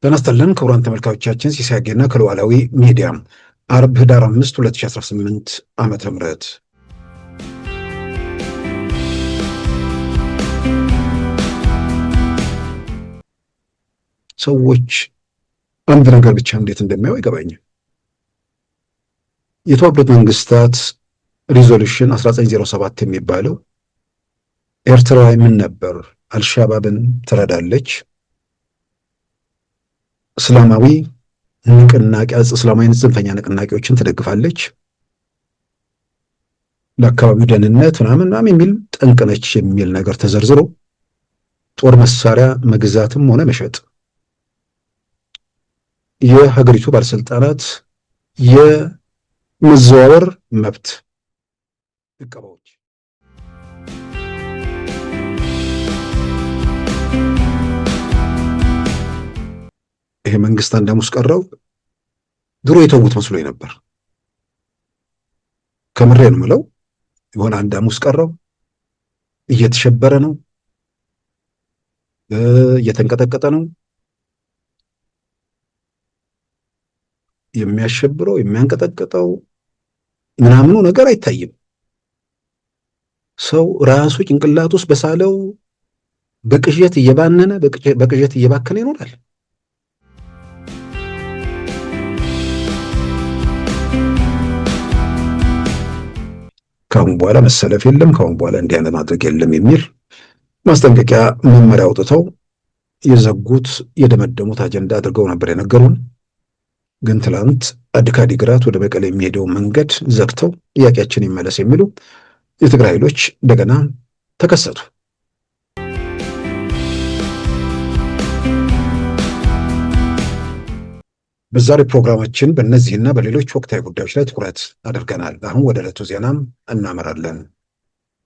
ጤና ይስጥልን ክቡራን ተመልካቾቻችን፣ ሲሳይ አጌና ከሉዓላዊ ሚዲያ አርብ ህዳር 5 2018 ዓመተ ምህረት ሰዎች አንድ ነገር ብቻ እንዴት እንደሚያዩ አይገባኝም። የተባበሩት መንግስታት ሪዞሉሽን 1907 የሚባለው ኤርትራ ምን ነበር? አልሻባብን ትረዳለች፣ እስላማዊ ንቅናቄ እስላማዊ ጽንፈኛ ንቅናቄዎችን ትደግፋለች፣ ለአካባቢው ደህንነት ምናምን የሚል ጠንቅ ነች የሚል ነገር ተዘርዝሮ ጦር መሳሪያ መግዛትም ሆነ መሸጥ የሀገሪቱ ባለስልጣናት የመዘዋወር መብት እቀባዎች ይሄ መንግስት አንድ ሐሙስ ቀረው ድሮ የተውት መስሎኝ ነበር። ከምሬ ነው የምለው። የሆነ አንድ ሐሙስ ቀረው እየተሸበረ ነው፣ እየተንቀጠቀጠ ነው። የሚያሸብረው የሚያንቀጠቅጠው ምናምኑ ነገር አይታይም። ሰው ራሱ ጭንቅላት ውስጥ በሳለው በቅዠት እየባነነ በቅዠት እየባከነ ይኖራል። ካሁን በኋላ መሰለፍ የለም፣ ካሁን በኋላ እንዲህ አይነት ማድረግ የለም የሚል ማስጠንቀቂያ መመሪያ አውጥተው የዘጉት የደመደሙት አጀንዳ አድርገው ነበር የነገሩን። ግን ትላንት አዲግራት ወደ መቀሌ የሚሄደው መንገድ ዘግተው ጥያቄያችን ይመለስ የሚሉ የትግራይ ኃይሎች እንደገና ተከሰቱ። በዛሬ ፕሮግራማችን በእነዚህና በሌሎች ወቅታዊ ጉዳዮች ላይ ትኩረት አድርገናል። አሁን ወደ ዕለቱ ዜናም እናመራለን።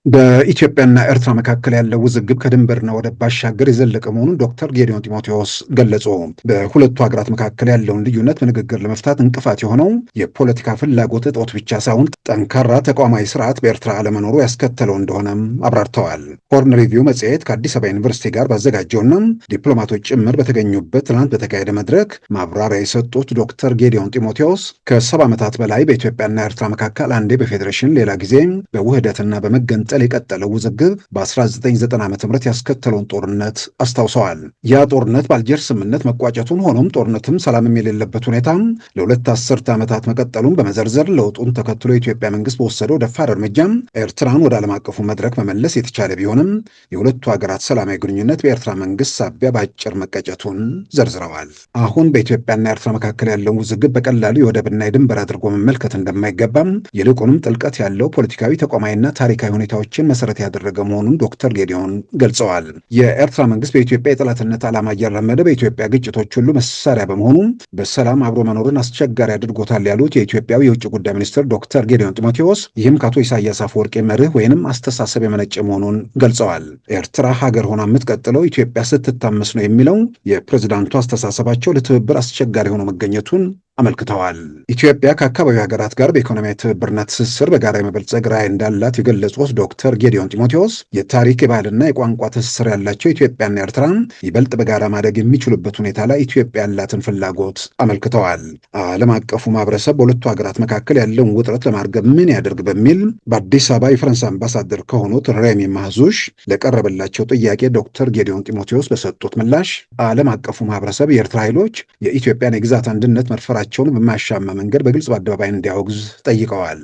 በኢትዮጵያና ኤርትራ መካከል ያለው ውዝግብ ከድንበርና ወደብ ባሻገር የዘለቀ መሆኑን ዶክተር ጌዲዮን ጢሞቴዎስ ገለጹ። በሁለቱ ሀገራት መካከል ያለውን ልዩነት በንግግር ለመፍታት እንቅፋት የሆነው የፖለቲካ ፍላጎት እጦት ብቻ ሳይሆን ጠንካራ ተቋማዊ ስርዓት በኤርትራ አለመኖሩ ያስከተለው እንደሆነም አብራርተዋል። ሆርን ሪቪው መጽሔት ከአዲስ አበባ ዩኒቨርሲቲ ጋር ባዘጋጀውና ዲፕሎማቶች ጭምር በተገኙበት ትናንት በተካሄደ መድረክ ማብራሪያ የሰጡት ዶክተር ጌዲዮን ጢሞቴዎስ ከ70 ዓመታት በላይ በኢትዮጵያና ኤርትራ መካከል አንዴ በፌዴሬሽን ሌላ ጊዜ በውህደትና በመገንጠል የቀጠለው ውዝግብ በ1990 ዓ.ም ያስከተለውን ጦርነት አስታውሰዋል። ያ ጦርነት በአልጀርስ ስምምነት መቋጨቱን፣ ሆኖም ጦርነትም ሰላምም የሌለበት ሁኔታ ለሁለት አስርተ ዓመታት መቀጠሉን በመዘርዘር ለውጡን ተከትሎ የኢትዮጵያ መንግስት በወሰደው ደፋር እርምጃም ኤርትራን ወደ ዓለም አቀፉ መድረክ መመለስ የተቻለ ቢሆንም የሁለቱ ሀገራት ሰላማዊ ግንኙነት በኤርትራ መንግስት ሳቢያ በአጭር መቀጨቱን ዘርዝረዋል። አሁን በኢትዮጵያና ኤርትራ መካከል ያለውን ውዝግብ በቀላሉ የወደብና የድንበር አድርጎ መመልከት እንደማይገባም፣ ይልቁንም ጥልቀት ያለው ፖለቲካዊ፣ ተቋማዊና ታሪካዊ ሁኔታዎችን መሰረት ያደረገ መሆኑን ዶክተር ጌዲዮን ገልጸዋል። የኤርትራ መንግስት በኢትዮጵያ የጠላትነት ዓላማ እያራመደ በኢትዮጵያ ግጭቶች ሁሉ መሳሪያ በመሆኑ በሰላም አብሮ መኖርን አስቸጋሪ አድርጎታል ያሉት የኢትዮጵያው የውጭ ጉዳይ ሚኒስትር ዶክተር ጌዲዮን ጢሞቴዎስ ይህም ከአቶ ኢሳያስ አፈወርቂ መርህ ወይንም አስተሳሰብ የመነጨ መሆኑን ገልጸዋል። ኤርትራ ሀገር ሆና የምትቀጥለው ኢትዮጵያ ስትታመስ ነው የሚለው የፕሬዝዳንቱ አስተሳሰባቸው ለትብብር አስቸጋሪ ሆኖ መገኘቱን አመልክተዋል። ኢትዮጵያ ከአካባቢው ሀገራት ጋር በኢኮኖሚያዊ ትብብርና ትስስር በጋራ የመበልጸግ ራዕይ እንዳላት የገለጹት ዶክተር ጌዲዮን ጢሞቴዎስ የታሪክ የባህልና የቋንቋ ትስስር ያላቸው ኢትዮጵያና ኤርትራ ይበልጥ በጋራ ማደግ የሚችሉበት ሁኔታ ላይ ኢትዮጵያ ያላትን ፍላጎት አመልክተዋል። ዓለም አቀፉ ማህበረሰብ በሁለቱ ሀገራት መካከል ያለውን ውጥረት ለማርገብ ምን ያደርግ በሚል በአዲስ አበባ የፈረንሳይ አምባሳደር ከሆኑት ሬሚ ማህዙሽ ለቀረበላቸው ጥያቄ ዶክተር ጌዲዮን ጢሞቴዎስ በሰጡት ምላሽ ዓለም አቀፉ ማህበረሰብ የኤርትራ ኃይሎች የኢትዮጵያን የግዛት አንድነት መድፈራ ቸውን በማያሻማ መንገድ በግልጽ በአደባባይ እንዲያወግዝ ጠይቀዋል።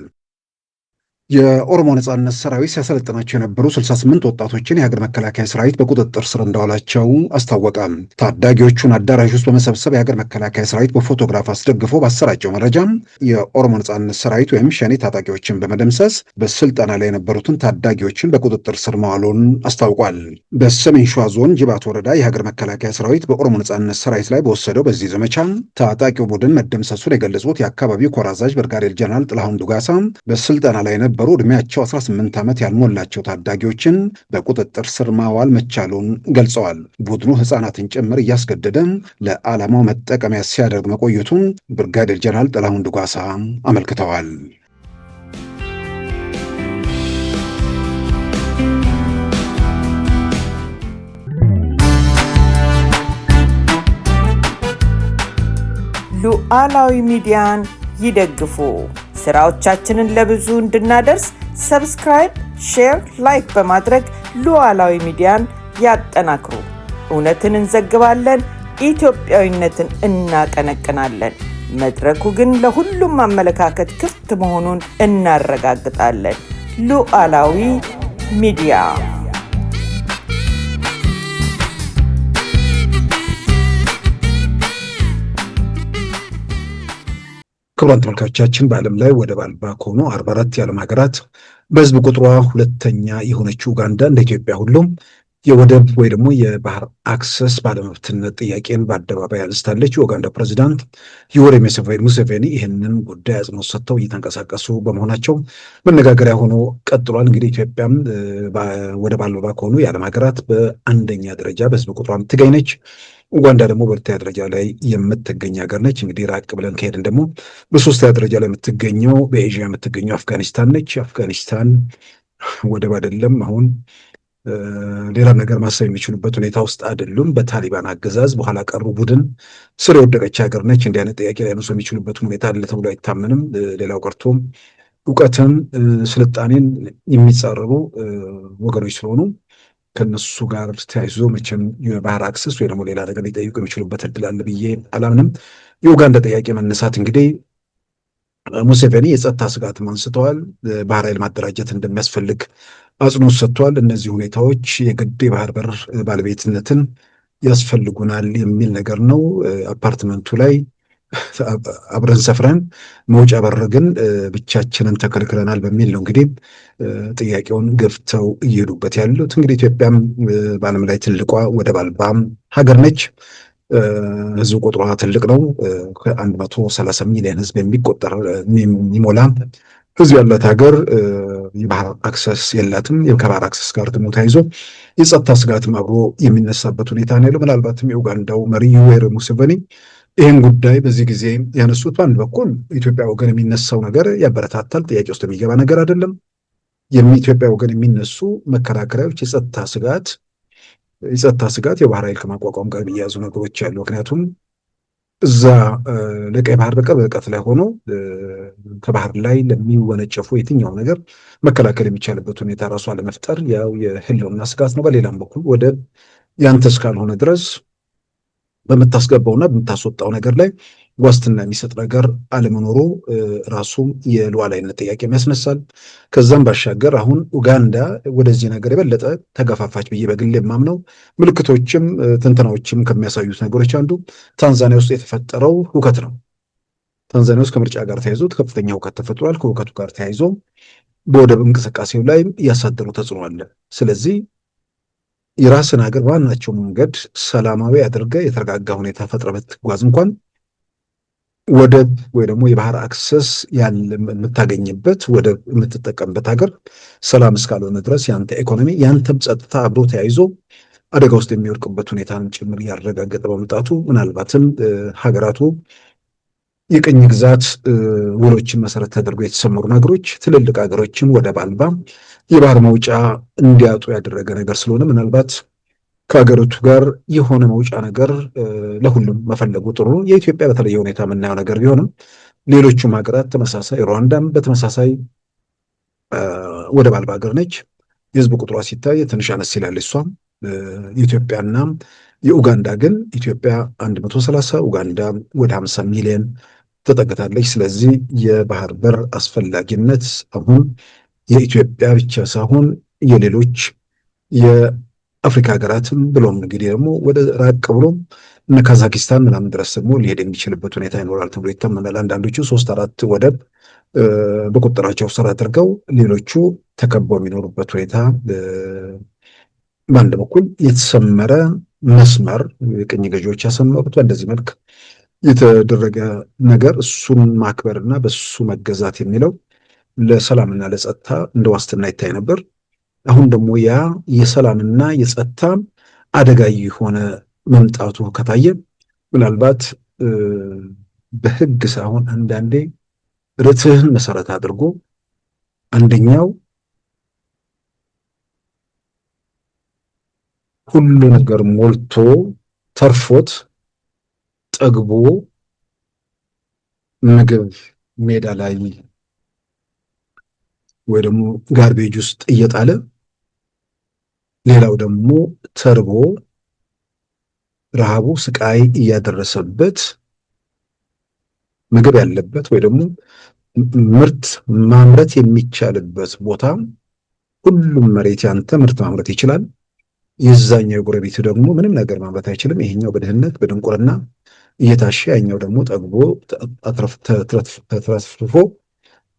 የኦሮሞ ነጻነት ሰራዊት ሲያሰለጥናቸው የነበሩ 68 ወጣቶችን የሀገር መከላከያ ሰራዊት በቁጥጥር ስር እንዳዋላቸው አስታወቀ። ታዳጊዎቹን አዳራሽ ውስጥ በመሰብሰብ የሀገር መከላከያ ሰራዊት በፎቶግራፍ አስደግፎ ባሰራጨው መረጃ የኦሮሞ ነጻነት ሰራዊት ወይም ሸኔ ታጣቂዎችን በመደምሰስ በስልጠና ላይ የነበሩትን ታዳጊዎችን በቁጥጥር ስር መዋሉን አስታውቋል። በሰሜን ሸዋ ዞን ጅባት ወረዳ የሀገር መከላከያ ሰራዊት በኦሮሞ ነጻነት ሰራዊት ላይ በወሰደው በዚህ ዘመቻ ታጣቂው ቡድን መደምሰሱን የገለጹት የአካባቢው ኮር አዛዥ ብርጋዴር ጀነራል ጥላሁን ዱጋሳ በስልጠና ላይ የነበሩ ዕድሜያቸው 18 ዓመት ያልሞላቸው ታዳጊዎችን በቁጥጥር ስር ማዋል መቻሉን ገልጸዋል። ቡድኑ ሕፃናትን ጭምር እያስገደደ ለዓላማው መጠቀሚያ ሲያደርግ መቆየቱን ብርጋዴር ጀነራል ጥላሁን ዱጋሳ አመልክተዋል። ሉዓላዊ ሚዲያን ይደግፉ። ስራዎቻችንን ለብዙ እንድናደርስ ሰብስክራይብ፣ ሼር፣ ላይክ በማድረግ ሉዓላዊ ሚዲያን ያጠናክሩ። እውነትን እንዘግባለን፣ ኢትዮጵያዊነትን እናቀነቅናለን። መድረኩ ግን ለሁሉም አመለካከት ክፍት መሆኑን እናረጋግጣለን። ሉዓላዊ ሚዲያ። ክቡራን ተመልካቾቻችን በዓለም ላይ ወደብ አልባ ከሆኑ 44 የዓለም ሀገራት በህዝብ ቁጥሯ ሁለተኛ የሆነችው ኡጋንዳ እንደ ኢትዮጵያ ሁሉም የወደብ ወይ ደግሞ የባህር አክሰስ ባለመብትነት ጥያቄን በአደባባይ አንስታለች። የኡጋንዳ ፕሬዚዳንት ዩዌሪ ሙሴቬኒ ይህንን ጉዳይ አጽንኦት ሰጥተው እየተንቀሳቀሱ በመሆናቸው መነጋገሪያ ሆኖ ቀጥሏል። እንግዲህ ኢትዮጵያም ወደብ አልባ ከሆኑ የዓለም ሀገራት በአንደኛ ደረጃ በህዝብ ቁጥሯ የምትገኝ ነች። ኡጋንዳ ደግሞ በሁለተኛ ደረጃ ላይ የምትገኝ ሀገር ነች። እንግዲህ ራቅ ብለን ከሄድን ደግሞ በሶስተኛ ደረጃ ላይ የምትገኘው በኤዥያ የምትገኘው አፍጋኒስታን ነች። አፍጋኒስታን ወደብ አይደለም አሁን ሌላ ነገር ማሰብ የሚችሉበት ሁኔታ ውስጥ አይደሉም። በታሊባን አገዛዝ በኋላ ቀሩ ቡድን ስር የወደቀች ሀገር ነች። እንዲህ አይነት ጥያቄ ላይ ያነሱ የሚችሉበት ሁኔታ አለ ተብሎ አይታመንም። ሌላው ቀርቶ እውቀትን፣ ስልጣኔን የሚጻረሩ ወገኖች ስለሆኑ ከነሱ ጋር ተያይዞ መቼም የባህር አክሰስ ወይ ደግሞ ሌላ ነገር ሊጠይቁ የሚችሉበት እድል አለ ብዬ አላምንም። የኡጋንዳ ጥያቄ መነሳት እንግዲህ ሙሴቬኒ የጸጥታ ስጋትም አንስተዋል። ባህር ኃይል ማደራጀት እንደሚያስፈልግ አጽንኦት ሰጥተዋል። እነዚህ ሁኔታዎች የግድ የባህር በር ባለቤትነትን ያስፈልጉናል የሚል ነገር ነው። አፓርትመንቱ ላይ አብረን ሰፍረን መውጫ በር ግን ብቻችንን ተከልክለናል በሚል ነው እንግዲህ ጥያቄውን ገፍተው እየሄዱበት ያሉት። እንግዲህ ኢትዮጵያም በዓለም ላይ ትልቋ ወደብ አልባ ሀገር ነች። ህዝብ ቁጥሯ ትልቅ ነው። ከ130 ሚሊዮን ህዝብ የሚቆጠር የሚሞላ ህዝብ ያላት ሀገር የባህር አክሰስ የላትም። ከባህር አክሰስ ጋር ደግሞ ተያይዞ የጸጥታ ስጋትም አብሮ የሚነሳበት ሁኔታ ነው ያለው። ምናልባትም የኡጋንዳው መሪ ዩዌሪ ሙሴቬኒ ይህን ጉዳይ በዚህ ጊዜ ያነሱት በአንድ በኩል ኢትዮጵያ ወገን የሚነሳው ነገር ያበረታታል፣ ጥያቄ ውስጥ የሚገባ ነገር አይደለም። የኢትዮጵያ ወገን የሚነሱ መከራከሪያዎች የጸጥታ ስጋት የባህር ኃይል ከማቋቋም ጋር የሚያያዙ ነገሮች አሉ። ምክንያቱም እዛ ለቀይ ባህር በቅርብ ርቀት ላይ ሆኖ ከባህር ላይ ለሚወነጨፉ የትኛው ነገር መከላከል የሚቻልበት ሁኔታ ራሷ ለመፍጠር ያው የህልውና ስጋት ነው። በሌላም በኩል ወደብ ያንተ እስካልሆነ ድረስ በምታስገባውና በምታስወጣው ነገር ላይ ዋስትና የሚሰጥ ነገር አለመኖሩ ራሱም የሉዓላዊነት ጥያቄ ያስነሳል። ከዛም ባሻገር አሁን ኡጋንዳ ወደዚህ ነገር የበለጠ ተገፋፋች ብዬ በግል የማምነው ምልክቶችም ትንተናዎችም ከሚያሳዩት ነገሮች አንዱ ታንዛኒያ ውስጥ የተፈጠረው ሁከት ነው። ታንዛኒያ ውስጥ ከምርጫ ጋር ተያይዞ ከፍተኛ ሁከት ተፈጥሯል። ከሁከቱ ጋር ተያይዞ በወደብ እንቅስቃሴው ላይ ያሳደሩ ተጽዕኖ አለ። ስለዚህ የራስን ሀገር በዋናቸው መንገድ ሰላማዊ አድርገ የተረጋጋ ሁኔታ ፈጥረ ብትጓዝ እንኳን ወደብ ወይ ደግሞ የባህር አክሰስ የምታገኝበት ወደብ የምትጠቀምበት ሀገር ሰላም እስካልሆነ ድረስ ያንተ ኢኮኖሚ ያንተም ጸጥታ አብሮ ተያይዞ አደጋ ውስጥ የሚወድቅበት ሁኔታን ጭምር ያረጋገጠ በመምጣቱ ምናልባትም ሀገራቱ የቅኝ ግዛት ውሎችን መሰረት ተደርጎ የተሰመሩ ነገሮች ትልልቅ ሀገሮችን ወደብ አልባ የባህር መውጫ እንዲያጡ ያደረገ ነገር ስለሆነ ምናልባት ከሀገሪቱ ጋር የሆነ መውጫ ነገር ለሁሉም መፈለጉ ጥሩ ነው። የኢትዮጵያ በተለየ ሁኔታ የምናየው ነገር ቢሆንም ሌሎቹም ሀገራት ተመሳሳይ፣ ሩዋንዳም በተመሳሳይ ወደብ አልባ ሀገር ነች። የህዝብ ቁጥሯ ሲታይ ትንሽ አነስ ይላል እሷም። የኢትዮጵያና የኡጋንዳ ግን ኢትዮጵያ 130 ኡጋንዳ ወደ 50 ሚሊዮን ተጠግታለች። ስለዚህ የባህር በር አስፈላጊነት አሁን የኢትዮጵያ ብቻ ሳይሆን የሌሎች የአፍሪካ ሀገራትም ብሎም እንግዲህ ደግሞ ወደ ራቅ ብሎም እነ ካዛኪስታን ምናምን ድረስ ደግሞ ሊሄድ የሚችልበት ሁኔታ ይኖራል ተብሎ ይታመናል። አንዳንዶቹ 3-4 ወደብ በቁጥራቸው ስር አድርገው ሌሎቹ ተከበው የሚኖሩበት ሁኔታ በአንድ በኩል የተሰመረ መስመር የቅኝ ገዢዎች ያሰመሩት በእንደዚህ መልክ የተደረገ ነገር እሱን ማክበርና በሱ መገዛት የሚለው ለሰላምና ለጸጥታ እንደ ዋስትና ይታይ ነበር። አሁን ደግሞ ያ የሰላምና የጸጥታ አደጋ የሆነ መምጣቱ ከታየ ምናልባት በሕግ ሳይሆን አንዳንዴ ርትዕን መሰረት አድርጎ አንደኛው ሁሉ ነገር ሞልቶ ተርፎት ጠግቦ ምግብ ሜዳ ላይ ወይ ደግሞ ጋርቤጅ ውስጥ እየጣለ ሌላው ደግሞ ተርቦ ረሃቡ ስቃይ እያደረሰበት ምግብ ያለበት ወይ ደግሞ ምርት ማምረት የሚቻልበት ቦታ ሁሉም መሬት ያንተ ምርት ማምረት ይችላል። የዛኛው የጎረቤት ደግሞ ምንም ነገር ማምረት አይችልም። ይሄኛው በድህነት በድንቁርና እየታሸ ያኛው ደግሞ ጠግቦ ተትረፍርፎ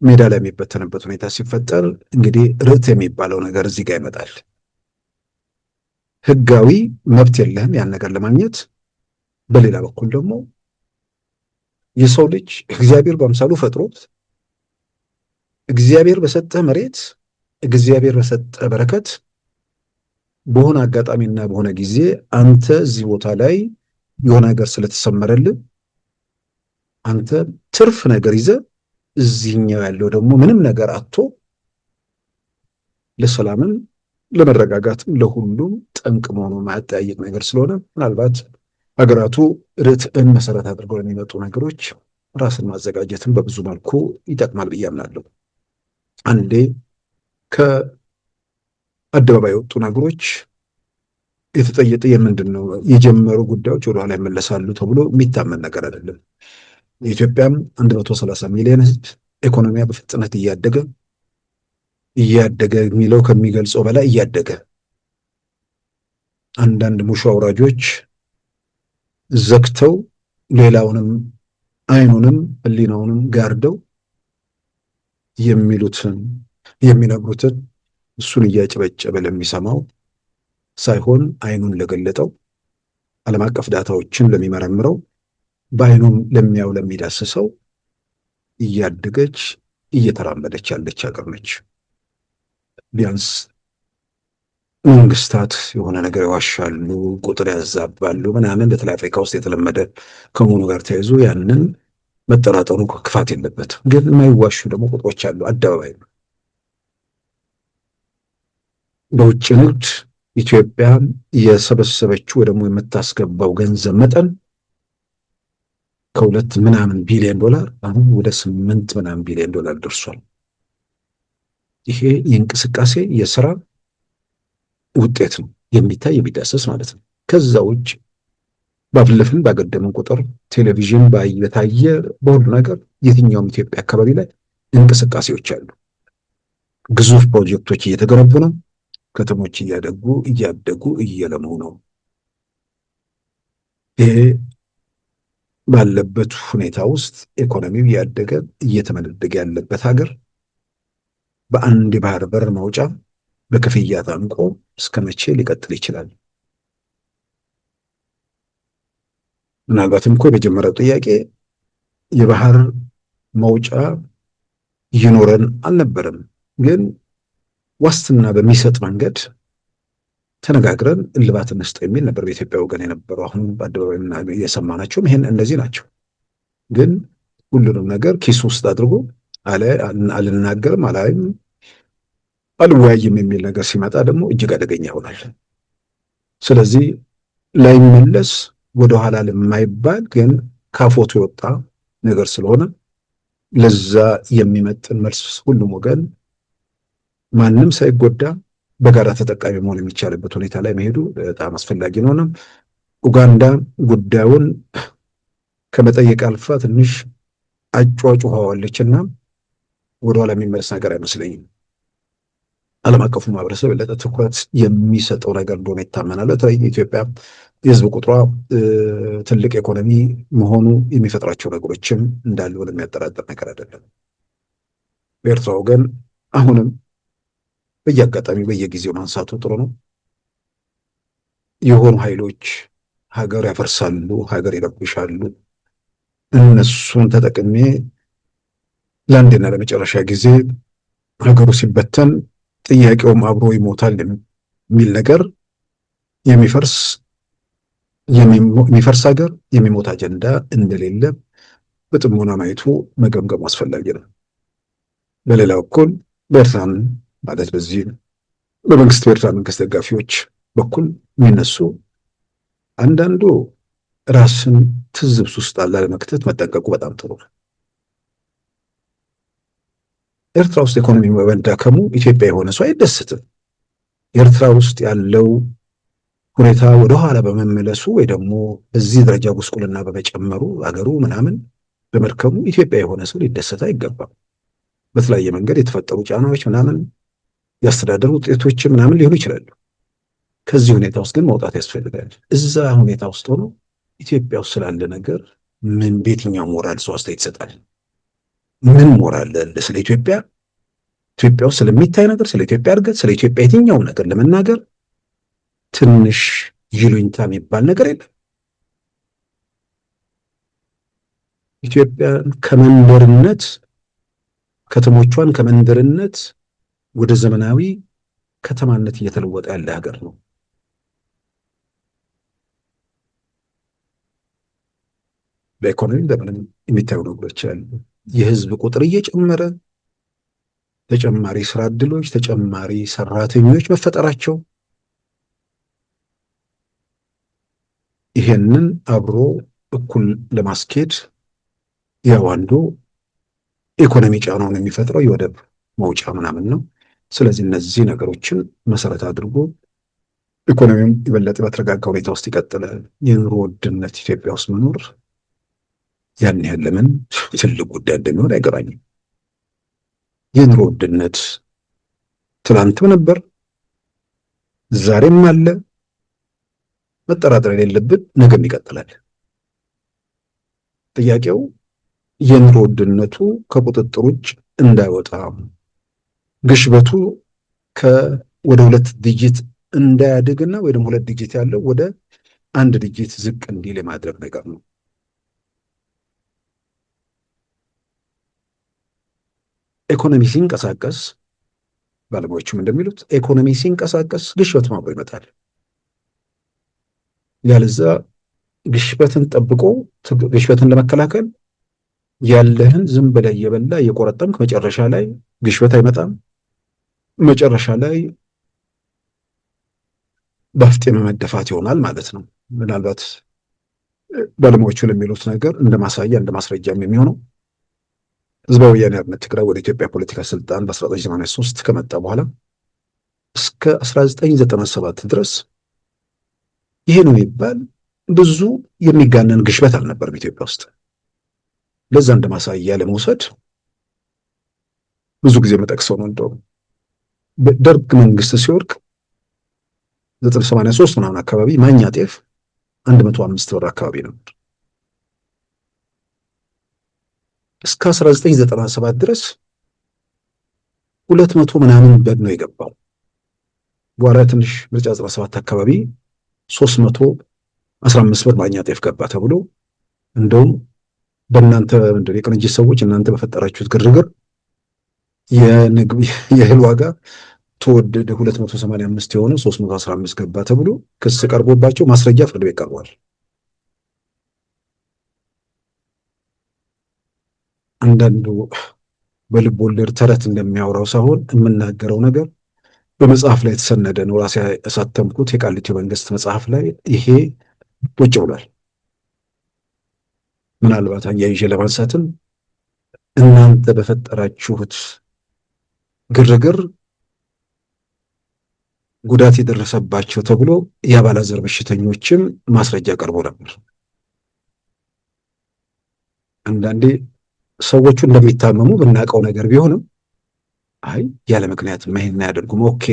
ሜዳ ላይ የሚበተንበት ሁኔታ ሲፈጠር እንግዲህ ርትዕ የሚባለው ነገር እዚህ ጋር ይመጣል። ህጋዊ መብት የለህም ያን ነገር ለማግኘት። በሌላ በኩል ደግሞ የሰው ልጅ እግዚአብሔር በአምሳሉ ፈጥሮት እግዚአብሔር በሰጠህ መሬት እግዚአብሔር በሰጠህ በረከት በሆነ አጋጣሚና በሆነ ጊዜ አንተ እዚህ ቦታ ላይ የሆነ ነገር ስለተሰመረልህ አንተ ትርፍ ነገር ይዘህ እዚህኛው ያለው ደግሞ ምንም ነገር አጥቶ ለሰላምም ለመረጋጋትም ለሁሉም ጠንቅ መሆኑ ማያጠያይቅ ነገር ስለሆነ ምናልባት ሀገራቱ ርትዕን መሰረት አድርገው የሚመጡ ነገሮች ራስን ማዘጋጀትን በብዙ መልኩ ይጠቅማል ብዬ አምናለሁ። አንዴ ከአደባባይ የወጡ ነገሮች የተጠየጠ የምንድን ነው የጀመሩ ጉዳዮች ወደኋላ ይመለሳሉ ተብሎ የሚታመን ነገር አይደለም። የኢትዮጵያም 130 ሚሊዮን ህዝብ ኢኮኖሚያ በፍጥነት እያደገ የሚለው ከሚገልጸው በላይ እያደገ አንዳንድ ሙሾ አውራጆች ዘግተው ሌላውንም አይኑንም ህሊናውንም ጋርደው የሚሉትን የሚነግሩትን እሱን እያጨበጨበ ለሚሰማው ሳይሆን አይኑን ለገለጠው ዓለም አቀፍ ዳታዎችን ለሚመረምረው በአይኑም ለሚያው ለሚዳስሰው እያደገች እየተራመደች ያለች ሀገር ነች። ቢያንስ መንግስታት የሆነ ነገር ይዋሻሉ፣ ቁጥር ያዛባሉ ምናምን በተለይ አፍሪካ ውስጥ የተለመደ ከመሆኑ ጋር ተያይዞ ያንን መጠራጠሩ ክፋት የለበትም። ግን የማይዋሹ ደግሞ ቁጥሮች አሉ። አደባባይ ነው። በውጭ ንግድ ኢትዮጵያ የሰበሰበችው ወይ ደግሞ የምታስገባው ገንዘብ መጠን ከ2 ምናምን ቢሊዮን ዶላር አሁን ወደ 8 ምናምን ቢሊዮን ዶላር ደርሷል። ይሄ የእንቅስቃሴ የስራ ውጤት ነው፣ የሚታይ የሚዳሰስ ማለት ነው። ከዛ ውጭ ባለፍን ባገደምን ቁጥር ቴሌቪዥን በታየ በሁሉ ነገር የትኛውም ኢትዮጵያ አካባቢ ላይ እንቅስቃሴዎች አሉ። ግዙፍ ፕሮጀክቶች እየተገነቡ ነው። ከተሞች እያደጉ እየለሙ ነው። ይሄ ባለበት ሁኔታ ውስጥ ኢኮኖሚው እያደገ እየተመነደገ ያለበት ሀገር በአንድ የባህር በር መውጫ በክፍያ ታንቆ እስከ መቼ ሊቀጥል ይችላል? ምናልባትም እኮ የመጀመሪያው ጥያቄ የባህር መውጫ ይኖረን አልነበረም፣ ግን ዋስትና በሚሰጥ መንገድ ተነጋግረን እልባት እንስጥ የሚል ነበር በኢትዮጵያ ወገን የነበረው። አሁን በአደባባይ እየሰማናቸውም ይሄን እንደዚህ ናቸው። ግን ሁሉንም ነገር ኪስ ውስጥ አድርጎ አልናገርም፣ አላይም፣ አልወያይም የሚል ነገር ሲመጣ ደግሞ እጅግ አደገኛ ይሆናል። ስለዚህ ላይመለስ ወደኋላ ለማይባል ግን ካፎቱ የወጣ ነገር ስለሆነ ለዛ የሚመጥን መልስ ሁሉም ወገን ማንም ሳይጎዳ በጋራ ተጠቃሚ መሆን የሚቻልበት ሁኔታ ላይ መሄዱ በጣም አስፈላጊ ነው። ኡጋንዳ ጉዳዩን ከመጠየቅ አልፋ ትንሽ አጫጭኋዋለችና ወደኋላ የሚመለስ ነገር አይመስለኝም። ዓለም አቀፉ ማህበረሰብ የበለጠ ትኩረት የሚሰጠው ነገር እንደሆነ ይታመናል። በተለይ የኢትዮጵያ የህዝብ ቁጥሯ ትልቅ ኢኮኖሚ መሆኑ የሚፈጥራቸው ነገሮችም እንዳሉ የሚያጠራጥር ነገር አይደለም። በኤርትራ ወገን አሁንም በየአጋጣሚ በየጊዜው ማንሳቱ ጥሩ ነው። የሆኑ ኃይሎች ሀገር ያፈርሳሉ፣ ሀገር ይረብሻሉ። እነሱን ተጠቅሜ ለአንዴና ለመጨረሻ ጊዜ ሀገሩ ሲበተን ጥያቄውም አብሮ ይሞታል የሚል ነገር የሚፈርስ ሀገር የሚሞት አጀንዳ እንደሌለ በጥሞና ማየቱ መገምገሙ አስፈላጊ ነው። በሌላ በኩል በኤርትራን ማለት በዚህ በመንግስት በኤርትራ መንግስት ደጋፊዎች በኩል የሚነሱ አንዳንዱ ራስን ትዝብት ውስጥ ላለመክተት መጠንቀቁ በጣም ጥሩ ነው። ኤርትራ ውስጥ ኢኮኖሚ በመዳከሙ ኢትዮጵያ የሆነ ሰው አይደስትም። ኤርትራ ውስጥ ያለው ሁኔታ ወደኋላ በመመለሱ ወይ ደግሞ በዚህ ደረጃ ጉስቁልና በመጨመሩ አገሩ ምናምን በመድከሙ ኢትዮጵያ የሆነ ሰው ሊደሰት አይገባም። በተለያየ መንገድ የተፈጠሩ ጫናዎች ምናምን የአስተዳደር ውጤቶች ምናምን ሊሆኑ ይችላሉ። ከዚህ ሁኔታ ውስጥ ግን መውጣት ያስፈልጋል። እዛ ሁኔታ ውስጥ ሆኖ ኢትዮጵያ ውስጥ ስላለ ነገር ምን በየትኛው ሞራል ሰው አስተያየት ይሰጣል? ምን ሞራል አለ ስለ ኢትዮጵያ ውስጥ ስለሚታይ ነገር፣ ስለ ኢትዮጵያ እድገት፣ ስለ ኢትዮጵያ የትኛውም ነገር ለመናገር ትንሽ ይሉኝታ የሚባል ነገር የለም። ኢትዮጵያን ከመንደርነት ከተሞቿን ከመንደርነት ወደ ዘመናዊ ከተማነት እየተለወጠ ያለ ሀገር ነው። በኢኮኖሚ በምንም የሚታዩ ነገሮች አሉ። የህዝብ ቁጥር እየጨመረ ተጨማሪ ስራ እድሎች፣ ተጨማሪ ሰራተኞች መፈጠራቸው ይሄንን አብሮ እኩል ለማስኬድ ያው አንዱ ኢኮኖሚ ጫናውን የሚፈጥረው የወደብ መውጫ ምናምን ነው። ስለዚህ እነዚህ ነገሮችን መሰረት አድርጎ ኢኮኖሚውም የበለጠ በተረጋጋ ሁኔታ ውስጥ ይቀጥላል። የኑሮ ውድነት ኢትዮጵያ ውስጥ መኖር ያን ያህል ለምን ትልቅ ጉዳይ እንደሚሆን አይገባኝም። የኑሮ ውድነት ትናንትም ነበር፣ ዛሬም አለ። መጠራጠር የሌለብን ነገም ይቀጥላል። ጥያቄው የኑሮ ውድነቱ ከቁጥጥር ውጭ እንዳይወጣ፣ ግሽበቱ ወደ 2 ዲጂት እንዳያድግና ወይ ደግሞ 2 ዲጂት ያለው ወደ 1 ዲጂት ዝቅ እንዲል የማድረግ ነገር ነው። ኢኮኖሚ ሲንቀሳቀስ ባለሙያዎችም እንደሚሉት ኢኮኖሚ ሲንቀሳቀስ ግሽበት አብሮ ይመጣል። ያለዛ ግሽበትን ጠብቆ ግሽበትን ለመከላከል ያለህን ዝም ብለህ እየበላ እየቆረጠምክ መጨረሻ ላይ ግሽበት አይመጣም። መጨረሻ ላይ በአፍጤም መደፋት ይሆናል ማለት ነው። ምናልባት ባለሙያዎቹ ለሚሉት ነገር እንደ ማሳያ እንደ ማስረጃም የሚሆነው ህዝባዊ ወያነ ሓርነት ትግራይ ወደ ኢትዮጵያ ፖለቲካ ስልጣን በ1983 ከመጣ በኋላ እስከ 1997 ድረስ ይሄ ነው የሚባል ብዙ የሚጋነን ግሽበት አልነበረም ኢትዮጵያ ውስጥ። ለዛ እንደ ማሳያ ለመውሰድ ብዙ ጊዜ መጠቅሰው ነው። እንደው በደርግ መንግስት ሲወድቅ 983 ምናምን አካባቢ ማኛ ጤፍ 105 ብር አካባቢ ነበር። እስከ 1997 ድረስ 200 ምናምን ብር ነው የገባው። በኋላ ትንሽ ምርጫ 97 አካባቢ 315 ብር ማኛ ጤፍ ገባ ተብሎ እንደውም በእናንተ ምንድን የቅንጅት ሰዎች እናንተ በፈጠራችሁት ግርግር የእህል ዋጋ ተወደደ 285 የሆነ 315 ገባ ተብሎ ክስ ቀርቦባቸው ማስረጃ ፍርድ ቤት ቀርቧል። አንዳንዱ በልብ ወለድ ተረት እንደሚያወራው ሳይሆን የምናገረው ነገር በመጽሐፍ ላይ የተሰነደ ነው። ራሴ ያሳተምኩት የቃሊቲ መንግስት መጽሐፍ ላይ ይሄ ቁጭ ብሏል። ምናልባት አያይዤ ለማንሳትም እናንተ በፈጠራችሁት ግርግር ጉዳት የደረሰባቸው ተብሎ የአባላዘር በሽተኞችም ማስረጃ ቀርቦ ነበር። አንዳንዴ ሰዎቹ እንደሚታመሙ ብናውቀው ነገር ቢሆንም አይ ያለ ምክንያት ይሄን አያደርጉም። ኦኬ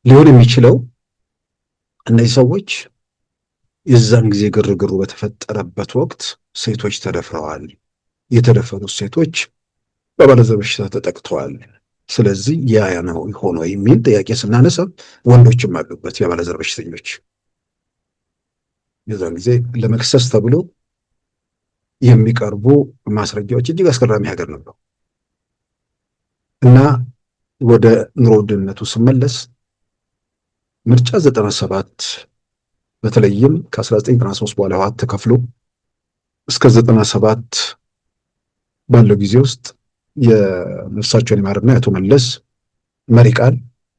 ሊሆን የሚችለው እነዚህ ሰዎች የዛን ጊዜ ግርግሩ በተፈጠረበት ወቅት ሴቶች ተደፍረዋል። የተደፈሩት ሴቶች በአባለዘር በሽታ ተጠቅተዋል። ስለዚህ ያ ነው ሆኖ የሚል ጥያቄ ስናነሳ ወንዶችም አሉበት የአባለዘር በሽተኞች። የዛን ጊዜ ለመክሰስ ተብሎ የሚቀርቡ ማስረጃዎች እጅግ አስገራሚ ሀገር ነበር እና ወደ ኑሮ ውድነቱ ስመለስ ምርጫ 97 በተለይም ከ1993 በኋላ ህወሓት ተከፍሎ እስከ 97 ባለው ጊዜ ውስጥ የነፍሳቸውን ይማርና የአቶ መለስ መሪ ቃል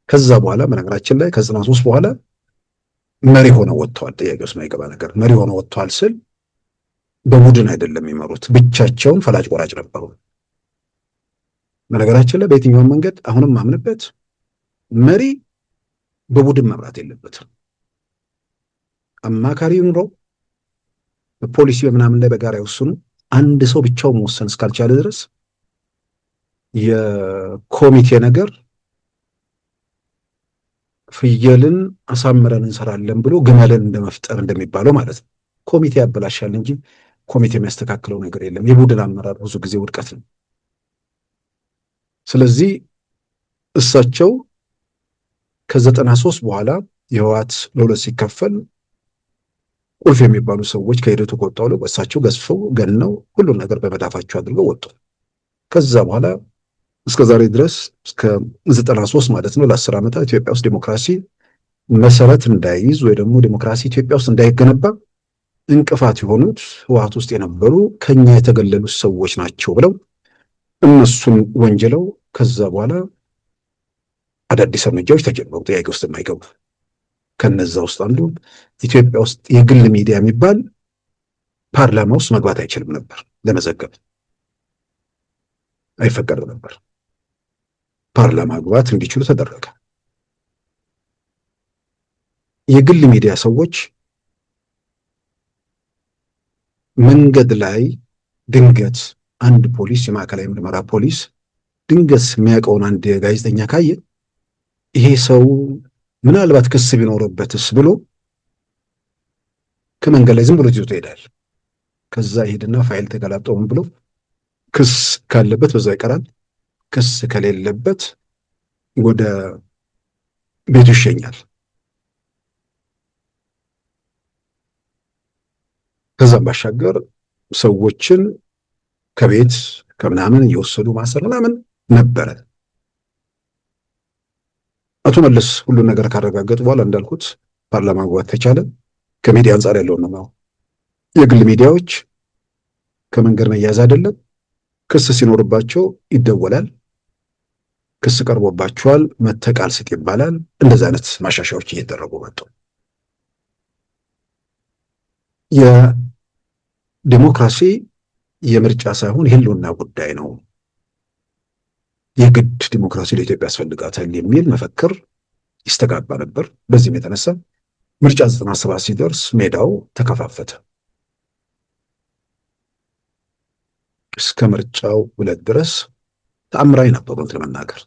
ከዛ በኋላ በነገራችን ላይ ከ93 በኋላ መሪ ሆነው ወጥተዋል። ጥያቄ ውስጥ የማይገባ ነገር መሪ ሆነው ወጥተዋል ስል በቡድን አይደለም የሚመሩት፣ ብቻቸውን ፈላጭ ቆራጭ ነበሩ። በነገራችን ላይ በየትኛውም መንገድ አሁንም ማምንበት መሪ በቡድን መምራት የለበትም። አማካሪ ኑሮ በፖሊሲ በምናምን ላይ በጋራ ይወስኑ። አንድ ሰው ብቻው መወሰን እስካልቻለ ድረስ የኮሚቴ ነገር ፍየልን አሳምረን እንሰራለን ብሎ ግመልን እንደመፍጠር እንደሚባለው ማለት ነው። ኮሚቴ ያበላሻል እንጂ ኮሚቴ የሚያስተካክለው ነገር የለም። የቡድን አመራር ብዙ ጊዜ ውድቀት ነው። ስለዚህ እሳቸው ከ93 በኋላ የህወሓት ለሁለት ሲከፈል ቁልፍ የሚባሉ ሰዎች ከሂደቱ ከወጣው ላይ እሳቸው ገዝፈው ገነው ሁሉን ነገር በመዳፋቸው አድርገው ወጡ። ከዛ በኋላ እስከ ዛሬ ድረስ እስከ 93 ማለት ነው ለ10 ዓመታት ኢትዮጵያ ውስጥ ዲሞክራሲ መሰረት እንዳይይዝ ወይ ደግሞ ዲሞክራሲ ኢትዮጵያ ውስጥ እንዳይገነባ እንቅፋት የሆኑት ህወሓት ውስጥ የነበሩ ከኛ የተገለሉት ሰዎች ናቸው ብለው እነሱን ወንጀለው ከዛ በኋላ አዳዲስ እርምጃዎች ተጀመሩ። ጥያቄ ውስጥ የማይገቡ ከነዛ ውስጥ አንዱ ኢትዮጵያ ውስጥ የግል ሚዲያ የሚባል ፓርላማ ውስጥ መግባት አይችልም ነበር፣ ለመዘገብ አይፈቀድም ነበር። ፓርላማ መግባት እንዲችሉ ተደረገ። የግል ሚዲያ ሰዎች መንገድ ላይ ድንገት አንድ ፖሊስ የማዕከላዊ ምርመራ ፖሊስ ድንገት የሚያውቀውን አንድ ጋዜጠኛ ካየ ይሄ ሰው ምናልባት ክስ ቢኖርበትስ ብሎ ከመንገድ ላይ ዝም ብሎ ይዞት ይሄዳል። ከዛ ይሄድና ፋይል ተገላብጠውም ብሎ ክስ ካለበት በዛው ይቀራል። ክስ ከሌለበት ወደ ቤቱ ይሸኛል። ከዛም ባሻገር ሰዎችን ከቤት ከምናምን እየወሰዱ ማሰር ምናምን ነበረ። አቶ መለስ ሁሉን ነገር ካረጋገጡ በኋላ እንዳልኩት ፓርላማ መግባት ተቻለ። ከሚዲያ አንጻር ያለውን ነው። የግል ሚዲያዎች ከመንገድ መያዝ አይደለም፣ ክስ ሲኖርባቸው ይደወላል። ክስ ቀርቦባቸዋል መተህ ቃል ስጥ ይባላል። እንደዚህ አይነት ማሻሻያዎች እየተደረጉ መጡ። የዲሞክራሲ የምርጫ ሳይሆን የህልውና ጉዳይ ነው። የግድ ዲሞክራሲ ለኢትዮጵያ ያስፈልጋታል የሚል መፈክር ይስተጋባ ነበር። በዚህም የተነሳ ምርጫ 97 ሲደርስ ሜዳው ተከፋፈተ። እስከ ምርጫው 2 ድረስ ተአምራዊ ነበሩ ለመናገር።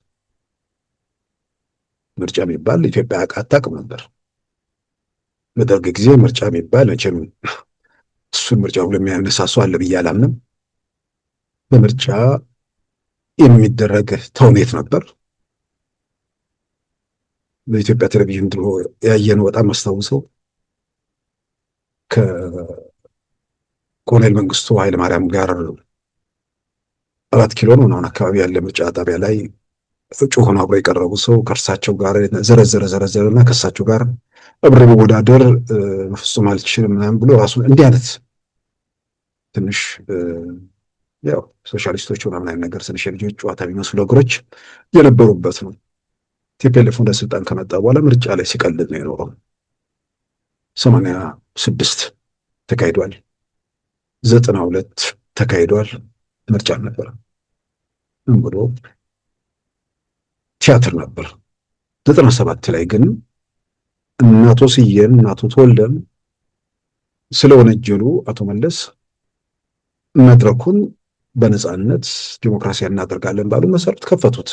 ምርጫ የሚባል ኢትዮጵያ አታውቅም ነበር። በደርግ ጊዜ ምርጫ የሚባል መቼም እሱን ምርጫ ብሎ የሚያነሳ ሰው አለ ብዬ አላምንም። በምርጫ የሚደረግ ተውኔት ነበር። በኢትዮጵያ ቴሌቪዥን ድሮ ያየነው በጣም አስታውሰው ከኮሎኔል መንግስቱ ኃይለማርያም ጋር 4 ኪሎ ነው ምናምን አካባቢ ያለ ምርጫ ጣቢያ ላይ እጩ ሆኖ አብሮ የቀረቡ ሰው ከእርሳቸው ጋር ዘረዘረና ከእሳቸው ጋር አብሬ መወዳደር በፍጹም አልችልም ምናምን ብሎ ራሱን እንዲህ አይነት ትንሽ ያው ሶሻሊስቶች ምናምን አይነት ነገር ትንሽ የልጆች ጨዋታ የሚመስሉ ነገሮች የነበሩበት ነው። ቲፒኤልኤፍ ወደ ስልጣን ከመጣ በኋላ ምርጫ ላይ ሲቀልድ ነው የኖረው። 86 ተካሂዷል፣ 92 ተካሂዷል። ምርጫ ነበር ብሎ ቲያትር ነበር። 97 ላይ ግን እናቶ ስዬን እናቶ ተወልደን ስለወነጀሉ አቶ መለስ መድረኩን በነፃነት ዲሞክራሲ እናደርጋለን ባሉ መሰረት ከፈቱት።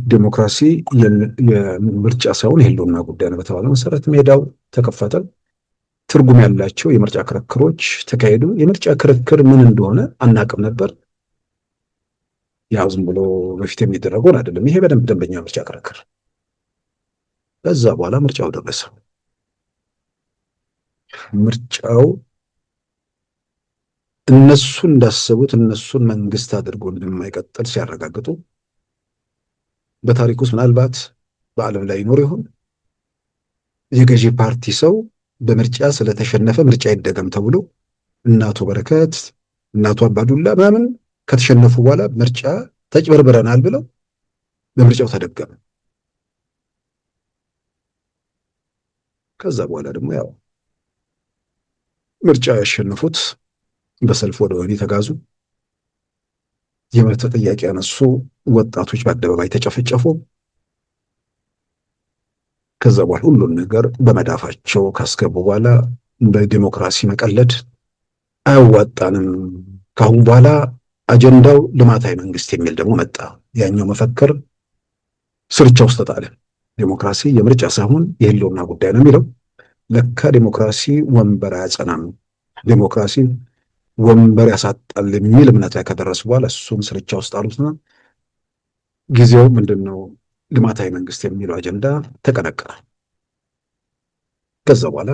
ዲሞክራሲ የምርጫ ሳይሆን የህልውና ጉዳይ ነው በተባለ መሰረት ሜዳው ተከፈተ። ትርጉም ያላቸው የምርጫ ክርክሮች ተካሄዱ። የምርጫ ክርክር ምን እንደሆነ አናቅም ነበር። ያው ዝም ብሎ በፊት የሚደረገውን አይደለም። ይሄ በደንብ ደንበኛ ምርጫ ክርክር። ከዛ በኋላ ምርጫው ደረሰ። ምርጫው እነሱ እንዳሰቡት እነሱን መንግስት አድርጎ እንደማይቀጥል ሲያረጋግጡ በታሪክ ውስጥ ምናልባት በዓለም ላይ ይኖር ይሆን የገዢ ፓርቲ ሰው በምርጫ ስለተሸነፈ ምርጫ ይደገም ተብሎ እናቱ በረከት እናቱ አባዱላ ምናምን ከተሸነፉ በኋላ ምርጫ ተጭበርብረናል ብለው በምርጫው ተደገመ። ከዛ በኋላ ደግሞ ያው ምርጫ ያሸነፉት በሰልፍ ወደ ወህኒ ተጋዙ። የመብት ጥያቄ ያነሱ ወጣቶች በአደባባይ ተጨፈጨፉ። ከዛ በኋላ ሁሉን ነገር በመዳፋቸው ካስገቡ በኋላ በዲሞክራሲ መቀለድ አያዋጣንም፣ ካሁን በኋላ አጀንዳው ልማታዊ መንግስት የሚል ደግሞ መጣ። ያኛው መፈክር ስርቻ ውስጥ ተጣለ። ዲሞክራሲ የምርጫ ሳይሆን የህልውና ጉዳይ ነው የሚለው ለካ ዲሞክራሲ ወንበር አያጸናም፣ ዲሞክራሲ ወንበር ያሳጣል የሚል እምነት ላይ ከደረሱ በኋላ እሱም ስርቻ ውስጥ አሉትና ጊዜው ምንድነው ልማታዊ መንግስት የሚለው አጀንዳ ተቀነቀነ። ከዛ በኋላ